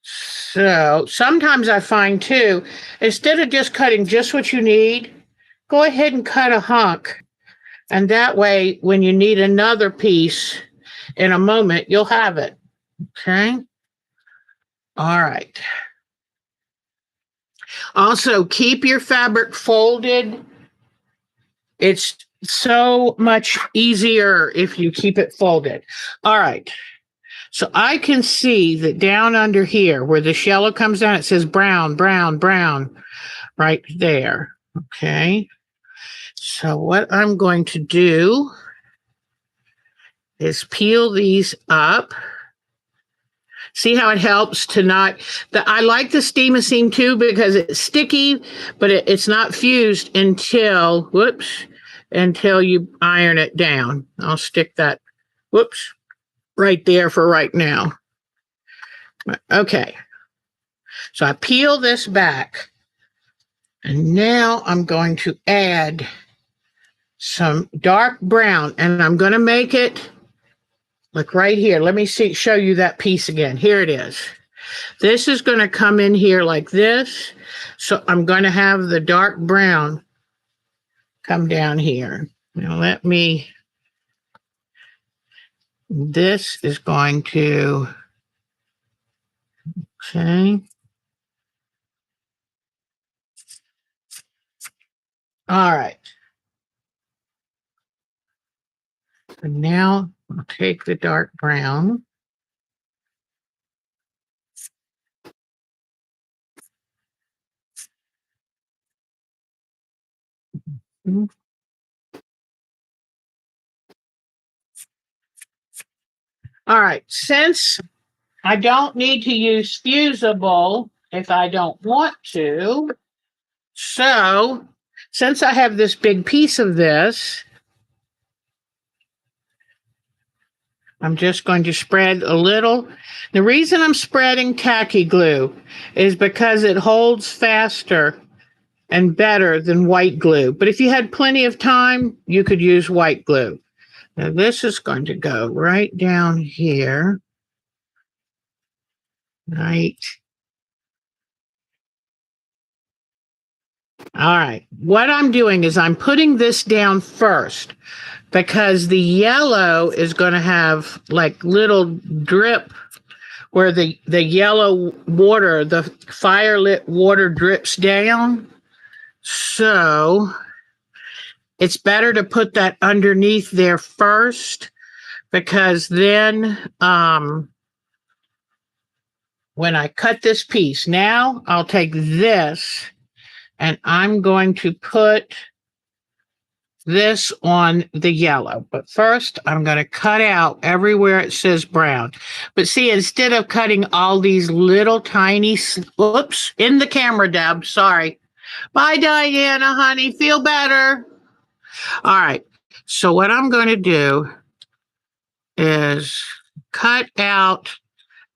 So sometimes I find too, instead of just cutting just what you need, go ahead and cut a hunk. And that way, when you need another piece in a moment, you'll have it. Okay. All right. Also, keep your fabric folded. It's so much easier if you keep it folded. All right. So I can see that down under here where the yellow comes down, it says brown, brown, brown right there. Okay. So what I'm going to do is peel these up. See how it helps to not, I like the steam seam too because it's sticky, but it's not fused until, until you iron it down. I'll stick that, right there for right now. Okay. So I peel this back, and now I'm going to add some dark brown, and I'm going to make it, look right here. Let me show you that piece again. Here it is. This is going to come in here like this. So I'm going to have the dark brown come down here. Now this is going to, okay. All right. And now I'll take the dark brown. All right. Since I don't need to use fusible if I don't want to, So, since I have this big piece of this, I'm just going to spread a little. The reason I'm spreading tacky glue is because it holds faster and better than white glue. But if you had plenty of time, you could use white glue. Now this is going to go right down here. Right. All right. What I'm doing is I'm putting this down first because the yellow is going to have like little drip where the yellow water, the fire-lit water drips down. So it's better to put that underneath there first because then when I cut this piece, now I'll take this and I'm going to put this on the yellow. But first, I'm going to cut out everywhere it says brown. But see, instead of cutting all these little tiny, oops, in the camera, Deb, sorry. Bye, Diana, honey, feel better. All right, so what I'm going to do is cut out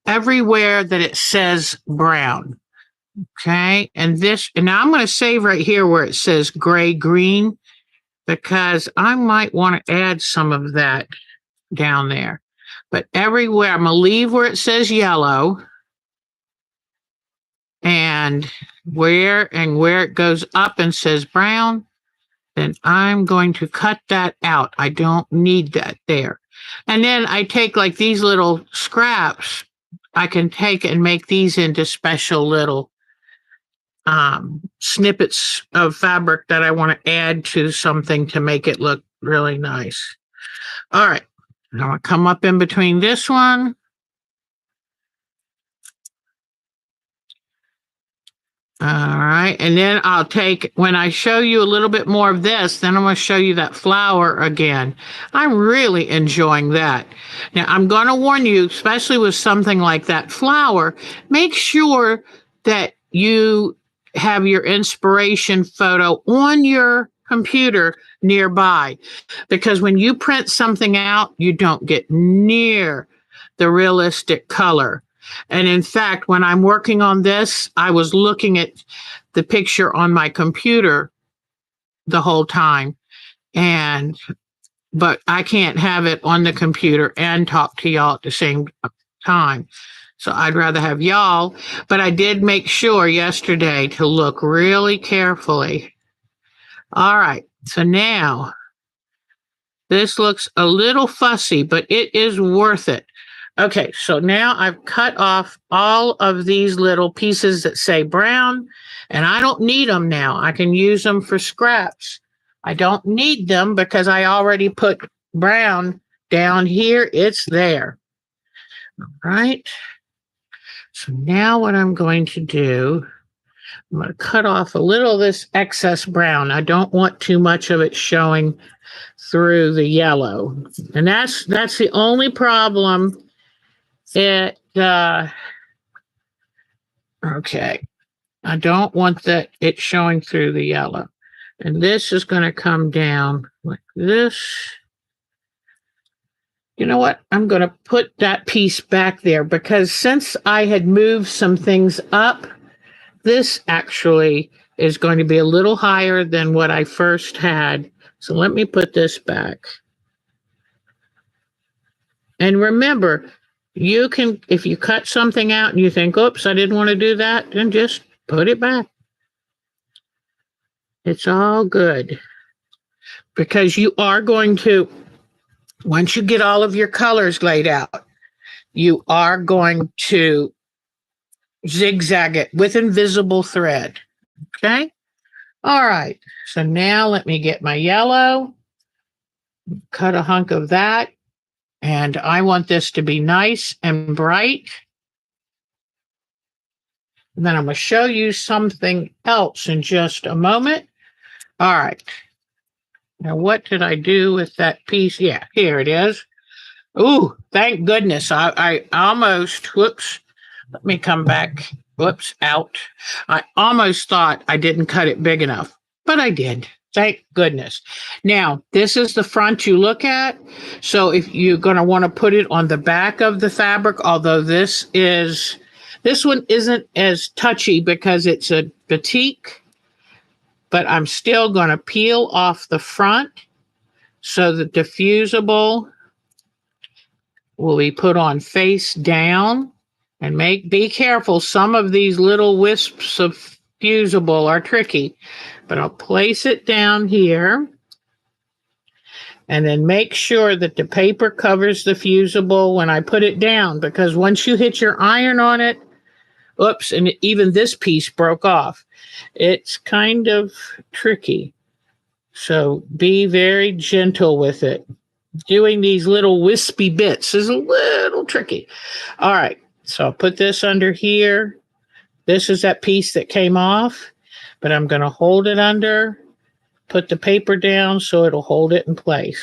everywhere that it says brown. Okay, and now I'm going to save right here where it says gray green because I might want to add some of that down there. But everywhere, I'm going to leave where it says yellow and where it goes up and says brown, then I'm going to cut that out. I don't need that there. And then I take like these little scraps, I can take and make these into special little snippets of fabric that I want to add to something to make it look really nice. All right, now I'm going to come up in between this one. All right, and then I'll take, when I show you a little bit more of this, then I'm going to show you that flower again. I'm really enjoying that. Now, I'm going to warn you, especially with something like that flower, make sure that you have your inspiration photo on your computer nearby, because when you print something out, you don't get near the realistic color. And in fact, when I'm working on this, I was looking at the picture on my computer the whole time, but I can't have it on the computer and talk to y'all at the same time. So I'd rather have y'all, but I did make sure yesterday to look really carefully. All right, so now this looks a little fussy, but it is worth it. Okay, so now I've cut off all of these little pieces that say brown, and I don't need them now. I can use them for scraps. I don't need them because I already put brown down here. It's there. All right. So now what I'm going to do, I'm going to cut off a little of this excess brown. I don't want too much of it showing through the yellow. And that's the only problem. Okay, I don't want it showing through the yellow. And this is going to come down like this. You know what? I'm going to put that piece back there because since I had moved some things up, this actually is going to be a little higher than what I first had. So let me put this back. And remember, you can, if you cut something out and you think, oops, I didn't want to do that, then just put it back. It's all good. Because you are going to, once you get all of your colors laid out, you are going to zigzag it with invisible thread. Okay? All right. So now let me get my yellow, cut a hunk of that. And I want this to be nice and bright. And then I'm going to show you something else in just a moment. All right. Now, what did I do with that piece? Yeah, here it is. Ooh, thank goodness. I almost, whoops. Let me come back Whoops, out. I almost thought I didn't cut it big enough, but I did. Thank goodness. Now, this is the front you look at. So if you're going to want to put it on the back of the fabric, although this one isn't as touchy because it's a batik, but I'm still going to peel off the front so that the fusible will be put on face down. And be careful. Some of these little wisps of fusible are tricky, but I'll place it down here and then make sure that the paper covers the fusible when I put it down, because once you hit your iron on it, oops, and even this piece broke off. It's kind of tricky. So be very gentle with it. Doing these little wispy bits is a little tricky. All right. So I'll put this under here. This is that piece that came off, but I'm going to hold it under, put the paper down so it'll hold it in place.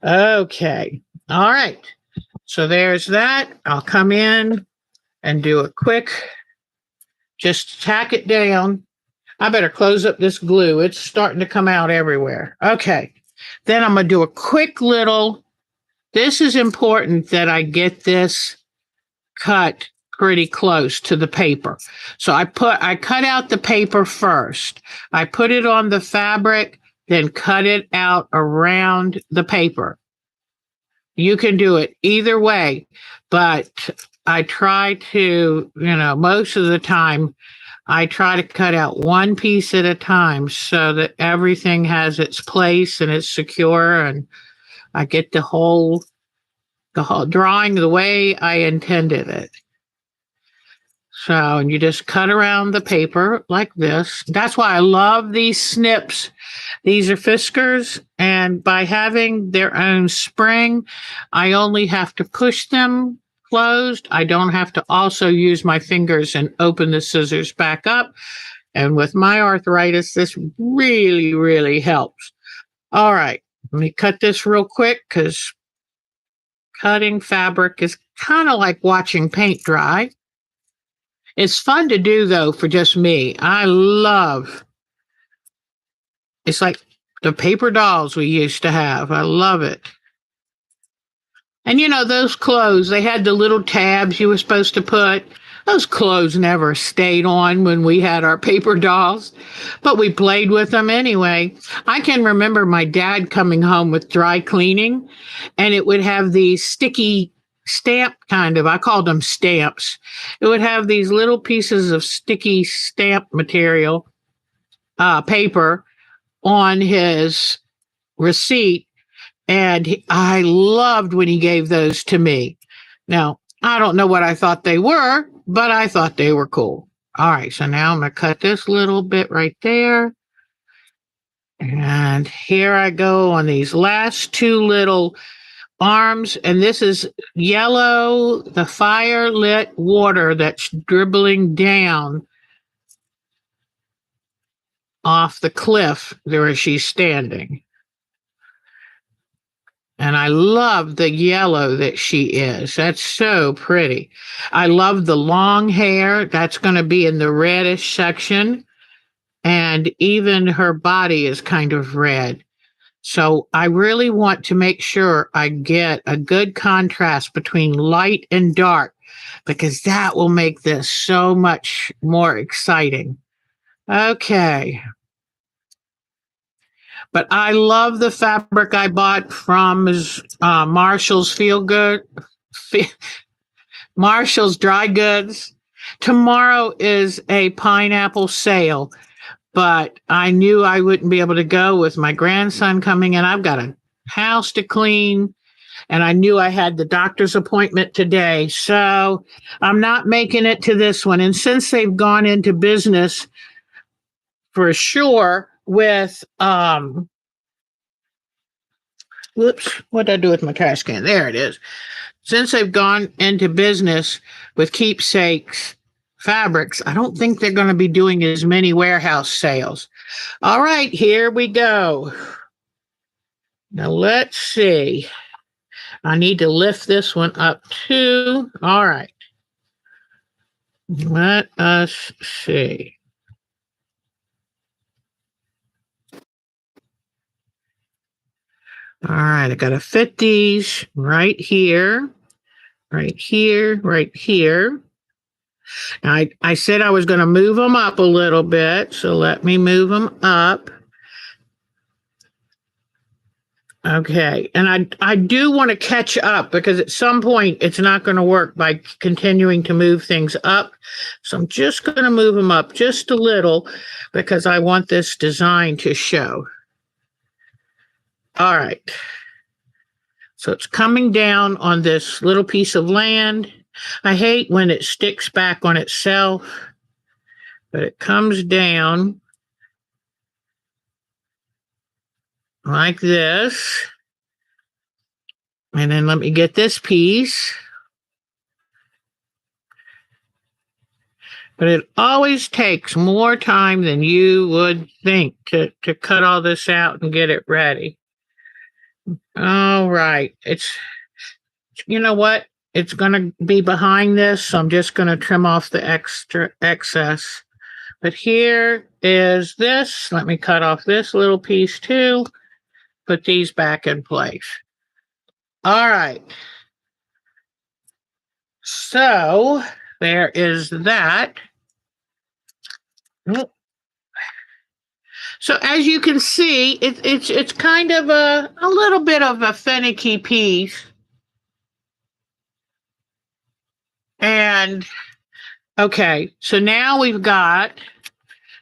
Okay. All right. So there's that. I'll come in and do a quick, just tack it down. I better close up this glue. It's starting to come out everywhere. Okay. Then I'm going to do a quick little, this is important that I get this cut pretty close to the paper. So I cut out the paper first. I put it on the fabric, then cut it out around the paper. You can do it either way, but I try to, most of the time, I try to cut out one piece at a time so that everything has its place and it's secure, and I get the whole drawing the way I intended it. So you just cut around the paper like this. That's why I love these snips. These are Fiskars, and by having their own spring, I only have to push them closed. I don't have to also use my fingers and open the scissors back up. And with my arthritis, this really, really helps. All right, let me cut this real quick because cutting fabric is kind of like watching paint dry. It's fun to do, though, for just me. It's like the paper dolls we used to have. I love it. And those clothes, they had the little tabs you were supposed to put. Those clothes never stayed on when we had our paper dolls, but we played with them anyway. I can remember my dad coming home with dry cleaning, and it would have these sticky stamp I called them stamps. It would have these little pieces of sticky stamp material, paper on his receipt. And I loved when he gave those to me. Now, I don't know what I thought they were, but I thought they were cool. All right, so now I'm going to cut this little bit right there. And here I go on these last two little arms. And this is yellow, the fire lit water that's dribbling down off the cliff where she's standing. And I love the yellow that she is. That's so pretty. I love the long hair. That's going to be in the reddish section. And even her body is kind of red. So I really want to make sure I get a good contrast between light and dark, because that will make this so much more exciting. Okay. But I love the fabric I bought from Marshall's Marshall's Dry Goods. Tomorrow is a pineapple sale, but I knew I wouldn't be able to go with my grandson coming in. I've got a house to clean, and I knew I had the doctor's appointment today, so I'm not making it to this one. And since they've gone into business for sure with what did I do with my trash can? There it is. Since they've gone into business with Keepsakes Fabrics, I don't think they're going to be doing as many warehouse sales. All right, here we go. Now let's see. I need to lift this one up too. All right. Let us see. All right, I got to fit these right here, right here, right here. Now, I said I was going to move them up a little bit, so let me move them up. Okay, and I do want to catch up because at some point it's not going to work by continuing to move things up. So I'm just going to move them up just a little because I want this design to show. All right. So it's coming down on this little piece of land. I hate when it sticks back on itself, but it comes down like this. And then let me get this piece. But it always takes more time than you would think to cut all this out and get it ready. All right. You know what? It's going to be behind this, so I'm just going to trim off the extra excess. But here is this. Let me cut off this little piece too. Put these back in place. All right. So there is that. So as you can see, it's kind of a little bit of a finicky piece. And okay, so now we've got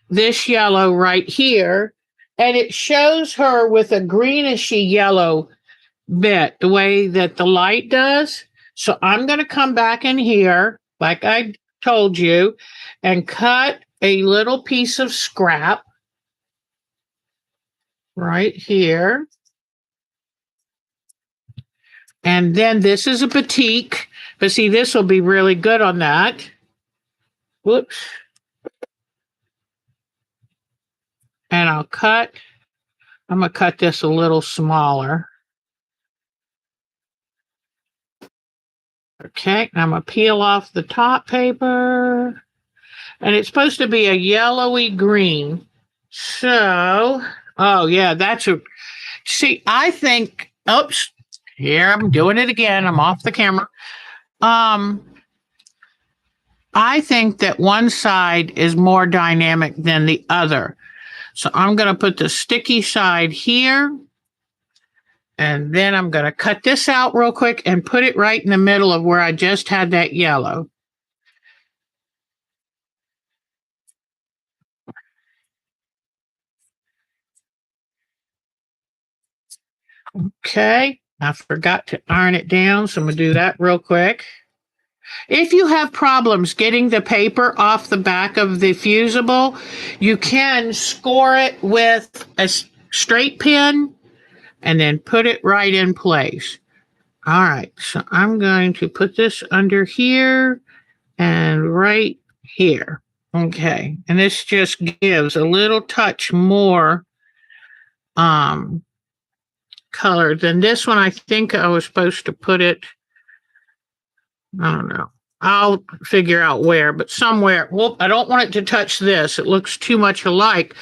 this yellow right here, and it shows her with a greenish yellow bit, the way that the light does. So I'm going to come back in here, like I told you, and cut a little piece of scrap right here. And then this is a batik, but see, this will be really good on that. Whoops. And I'm going to cut this a little smaller. Okay, I'm going to peel off the top paper. And it's supposed to be a yellowy green. So, oh yeah, see, I think, oops, here I'm doing it again. I'm off the camera. I think that one side is more dynamic than the other. So I'm going to put the sticky side here. And then I'm going to cut this out real quick and put it right in the middle of where I just had that yellow. Okay, I forgot to iron it down, so I'm going to do that real quick. If you have problems getting the paper off the back of the fusible, you can score it with a straight pin and then put it right in place. All right, so I'm going to put this under here and right here. Okay, and this just gives a little touch more color than this one. I think I was supposed to put it, I don't know. I'll figure out where, but somewhere. Well, I don't want it to touch this. It looks too much alike.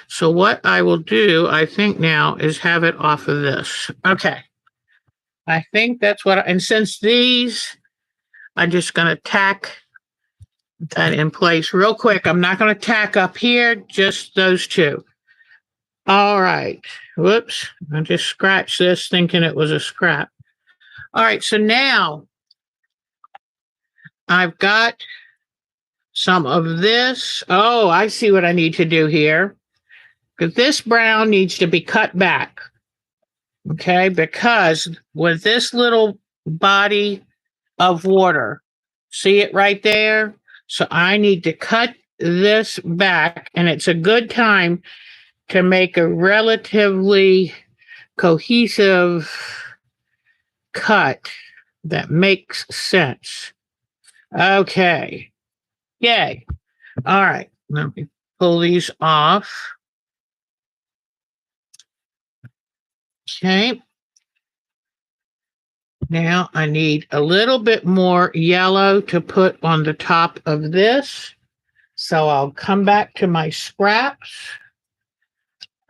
So what I will do, I think now, is have it off of this. Okay. I think that's and since these, I'm just going to tack that in place real quick. I'm not going to tack up here, just those two. All right. Whoops. I just scratched this thinking it was a scrap. All right. So now I've got some of this. Oh, I see what I need to do here. Because this brown needs to be cut back. Okay. Because with this little body of water, see it right there? So I need to cut this back. And it's a good time to make a relatively cohesive cut that makes sense. Okay. Yay. All right. Let me pull these off. Okay. Now I need a little bit more yellow to put on the top of this. So I'll come back to my scraps.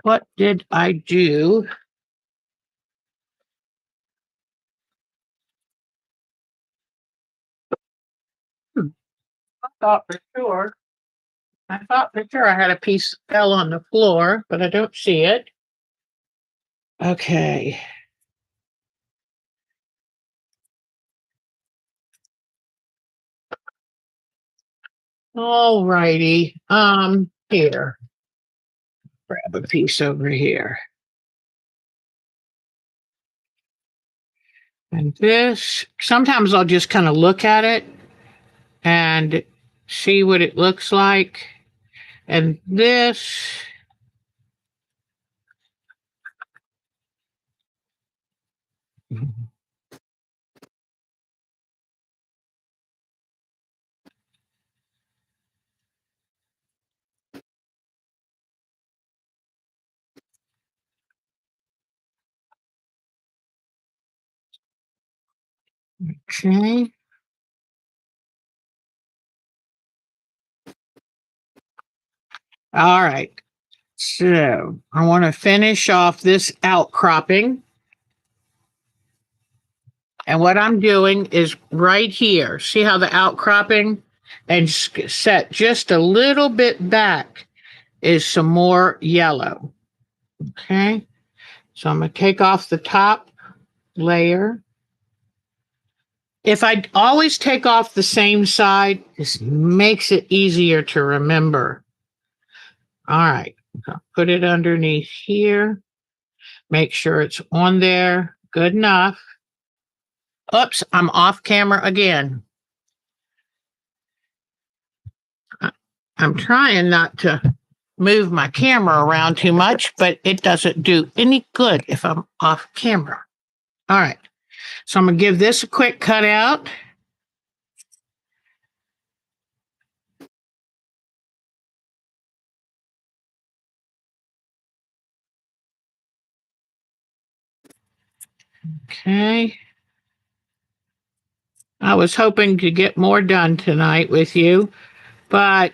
What did I do? I thought for sure. I thought for sure I had a piece fell on the floor, but I don't see it. Okay. All righty. Here. Grab a piece over here. And this, sometimes I'll just kind of look at it and see what it looks like. And this, okay. All right. So I want to finish off this outcropping. And what I'm doing is right here. See how the outcropping and set just a little bit back is some more yellow. Okay. So I'm going to take off the top layer. If I always take off the same side, this makes it easier to remember. All right. I'll put it underneath here. Make sure it's on there. Good enough. Oops, I'm off camera again. I'm trying not to move my camera around too much, but it doesn't do any good if I'm off camera. All right. So I'm going to give this a quick cut out. Okay. I was hoping to get more done tonight with you, but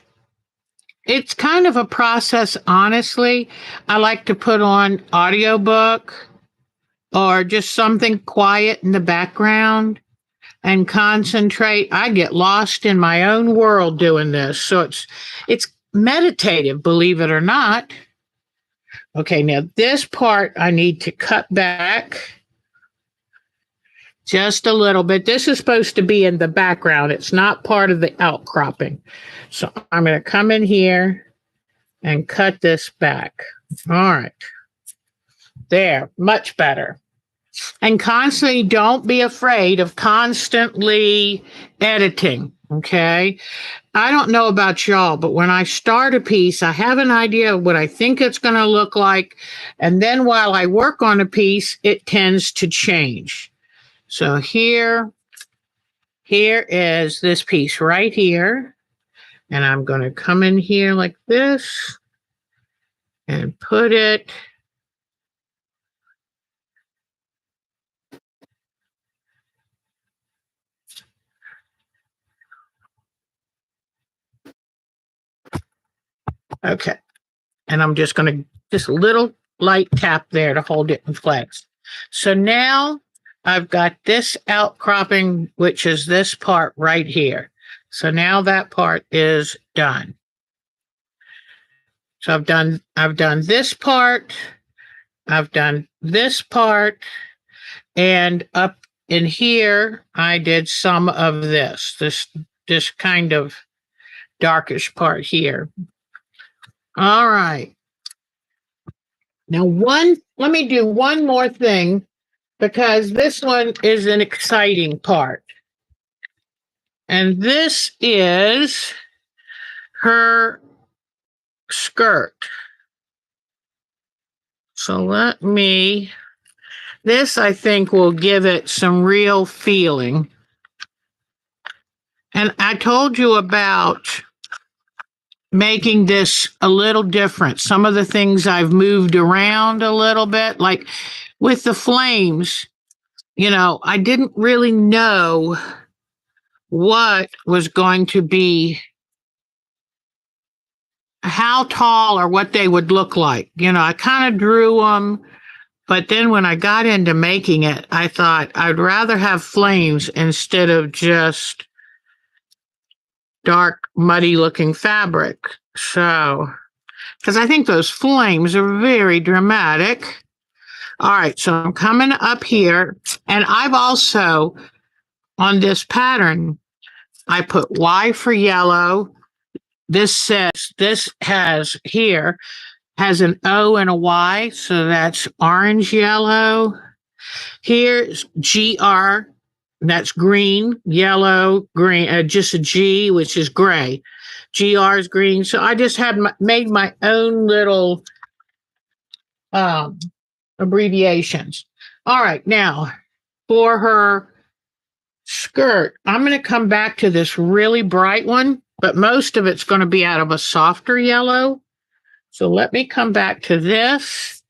it's kind of a process, honestly. I like to put on audiobook or just something quiet in the background and concentrate. I get lost in my own world doing this. So it's meditative, believe it or not. Okay, now this part I need to cut back just a little bit. This is supposed to be in the background. It's not part of the outcropping. So I'm going to come in here and cut this back. All right. There, much better. And constantly, don't be afraid of constantly editing. Okay. I don't know about y'all, but when I start a piece, I have an idea of what I think it's going to look like. And then while I work on a piece, it tends to change. So here is this piece right here. And I'm going to come in here like this and put it. Okay. And I'm just going to, just a little light tap there to hold it in place. So now I've got this outcropping, which is this part right here. So now that part is done. So I've done this part, I've done this part, and up in here I did some of this kind of darkish part here. All right. Now let me do one more thing, because this one is an exciting part. And this is her skirt. So this I think will give it some real feeling. And I told you about making this a little different. Some of the things I've moved around a little bit, like with the flames, I didn't really know what was going to be, how tall or what they would look like. I kind of drew them, but then when I got into making it, I thought I'd rather have flames instead of just dark, muddy looking fabric. So, because I think those flames are very dramatic. All right, so I'm coming up here, and I've also, on this pattern, I put Y for yellow. This has an O and a Y, so that's orange yellow. Here's GR, that's green, yellow, green, just a G, which is gray. GR is green. So I just made my own little abbreviations. All right, now for her skirt, I'm going to come back to this really bright one, but most of it's going to be out of a softer yellow. So let me come back to this.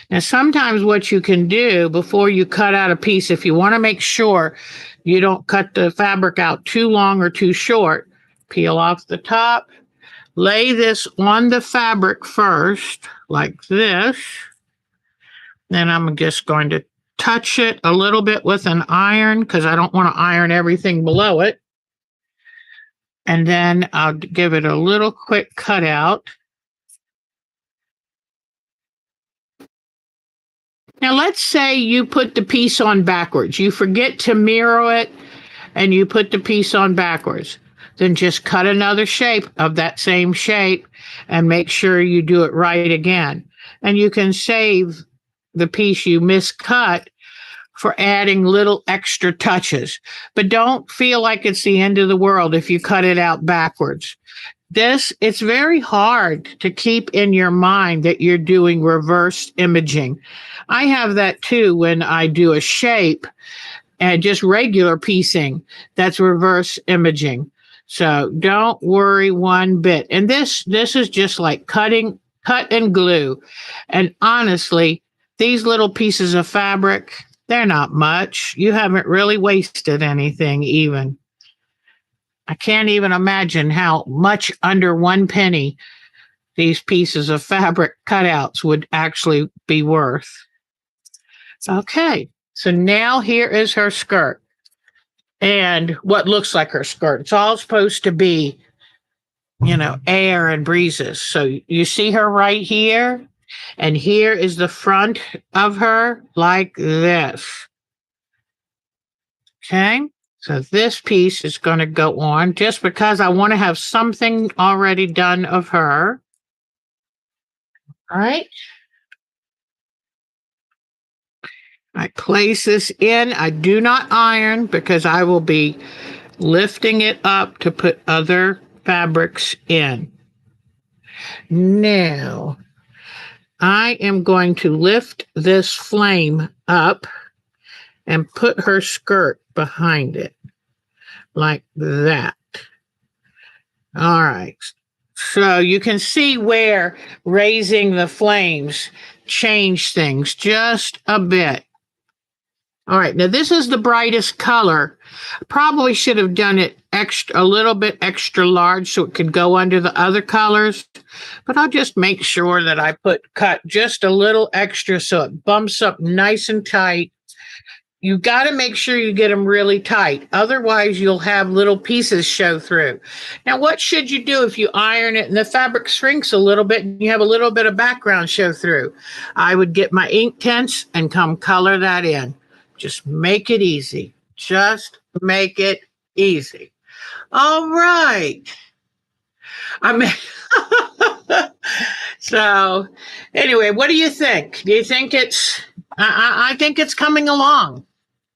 Now, sometimes what you can do before you cut out a piece, if you want to make sure you don't cut the fabric out too long or too short, peel off the top, lay this on the fabric first, like this. Then I'm just going to touch it a little bit with an iron because I don't want to iron everything below it. And then I'll give it a little quick cutout. Now, let's say you put the piece on backwards. You forget to mirror it and you put the piece on backwards. Then just cut another shape of that same shape and make sure you do it right again. And you can save the piece you miscut for adding little extra touches. But don't feel like it's the end of the world if you cut it out backwards. It's very hard to keep in your mind that you're doing reverse imaging. I have that too when I do a shape and just regular piecing. That's reverse imaging. So don't worry one bit. And this is just like cut and glue. And honestly, these little pieces of fabric, they're not much. You haven't really wasted anything even. I can't even imagine how much under 1 penny these pieces of fabric cutouts would actually be worth. Okay, so now here is her skirt and what looks like her skirt. It's all supposed to be, air and breezes. So you see her right here, and here is the front of her like this. Okay. So this piece is going to go on just because I want to have something already done of her. All right. I place this in. I do not iron because I will be lifting it up to put other fabrics in. Now, I am going to lift this flame up and put her skirt behind it like that. All right. So you can see where raising the flames changed things just a bit. All right. Now this is the brightest color. Probably should have done it a little bit extra large so it could go under the other colors. But I'll just make sure that I cut just a little extra so it bumps up nice and tight. You got to make sure you get them really tight. Otherwise, you'll have little pieces show through. Now, what should you do if you iron it and the fabric shrinks a little bit and you have a little bit of background show through? I would get my ink tints and come color that in. Just make it easy. Just make it easy. All right. So, anyway, what do you think? Do you think I think it's coming along.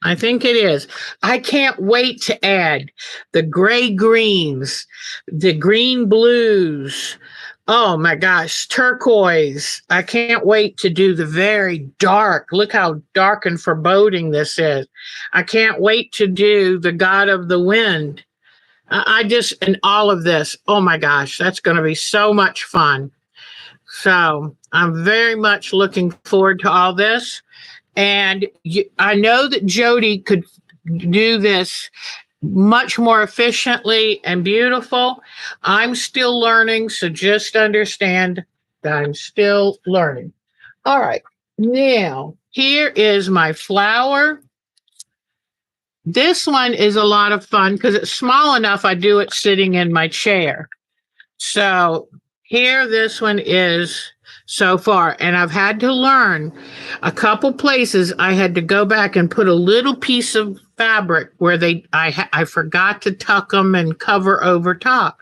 I think it is. I can't wait to add the gray greens, the green blues. Oh my gosh, turquoise. I can't wait to do the very dark. Look how dark and foreboding this is. I can't wait to do the God of the Wind. And all of this. Oh my gosh, that's going to be so much fun. So I'm very much looking forward to all this. And I know that Jody could do this much more efficiently and beautiful. I'm still learning, so just understand that I'm still learning. All right, now here is my flower. This one is a lot of fun because it's small enough I do it sitting in my chair. So here this one is so far. And I've had to learn a couple places I had to go back and put a little piece of fabric where I forgot to tuck them and cover over top.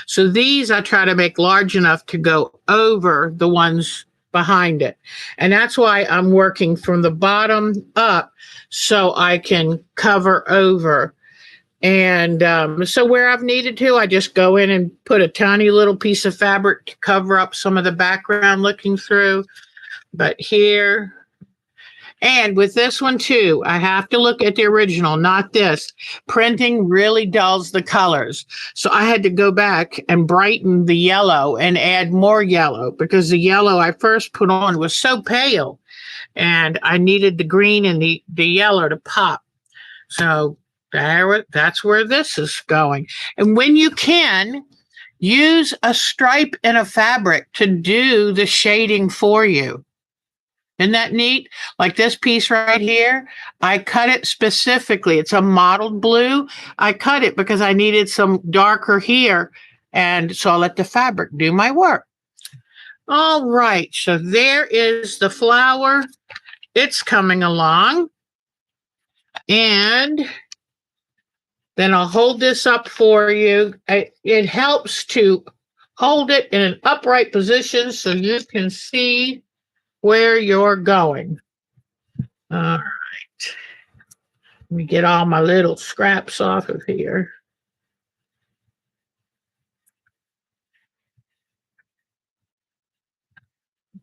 So these I try to make large enough to go over the ones behind it. And that's why I'm working from the bottom up so I can cover over. And so where I've needed to, I just go in and put a tiny little piece of fabric to cover up some of the background looking through. But here, and with this one too, I have to look at the original, not this. Printing really dulls the colors. So I had to go back and brighten the yellow and add more yellow because the yellow I first put on was so pale and I needed the green and the yellow to pop. So that's where this is going. And when you can, use a stripe in a fabric to do the shading for you. Isn't that neat? Like this piece right here, I cut it specifically. It's a mottled blue. I cut it because I needed some darker here. And so I'll let the fabric do my work. All right, so there is the flower. It's coming along. And then I'll hold this up for you. It helps to hold it in an upright position so you can see where you're going. All right. Let me get all my little scraps off of here.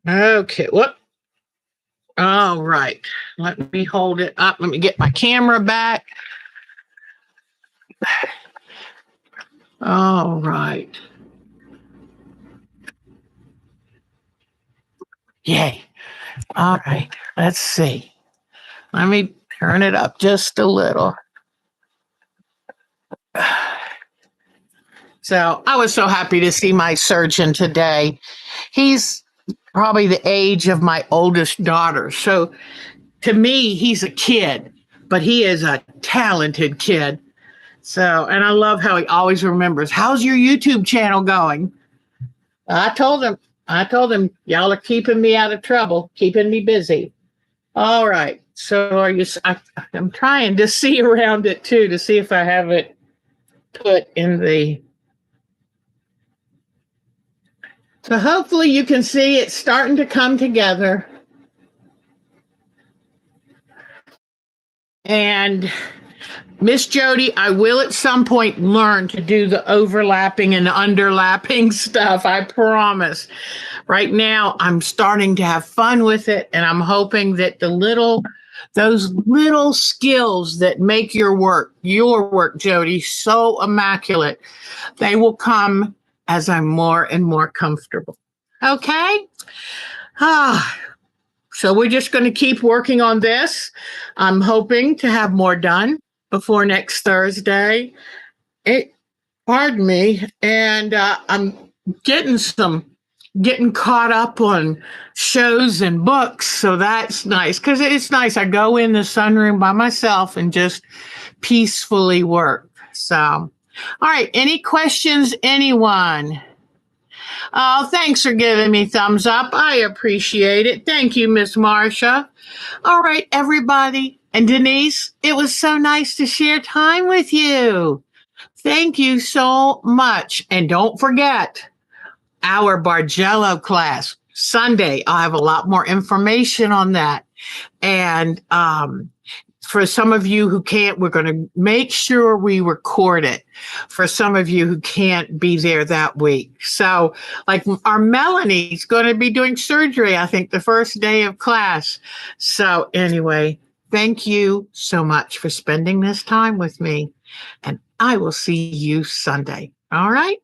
Okay, whoop. All right. Let me hold it up. Let me get my camera back. All right. Yay. All right. Let's see. Let me turn it up just a little. So I was so happy to see my surgeon today. He's probably the age of my oldest daughter. So to me, he's a kid, but he is a talented kid. So, and I love how he always remembers, how's your YouTube channel going? I told him, y'all are keeping me out of trouble, keeping me busy. All right. So I'm trying to see around it too, to see if I have it put in the, so hopefully you can see it's starting to come together. And Miss Jody, I will at some point learn to do the overlapping and underlapping stuff. I promise. Right now, I'm starting to have fun with it, and I'm hoping that those little skills that make your work, Jody, so immaculate, they will come as I'm more and more comfortable. Okay? So we're just going to keep working on this. I'm hoping to have more done before next Thursday. Pardon me. And I'm getting caught up on shows and books. So that's nice because it's nice. I go in the sunroom by myself and just peacefully work. So, all right. Any questions, anyone? Oh, thanks for giving me thumbs up. I appreciate it. Thank you, Miss Marcia. All right, everybody. And Denise, it was so nice to share time with you. Thank you so much. And don't forget our Bargello class, Sunday. I'll have a lot more information on that. And for some of you who can't, we're going to make sure we record it for some of you who can't be there that week. So like our Melanie's going to be doing surgery, I think, the first day of class. So anyway, thank you so much for spending this time with me. And I will see you Sunday. All right.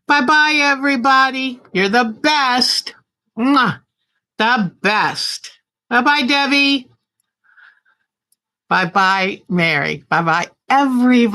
Bye-bye, everybody. You're the best. Mwah. The best. Bye-bye, Debbie. Bye-bye, Mary. Bye-bye, everybody.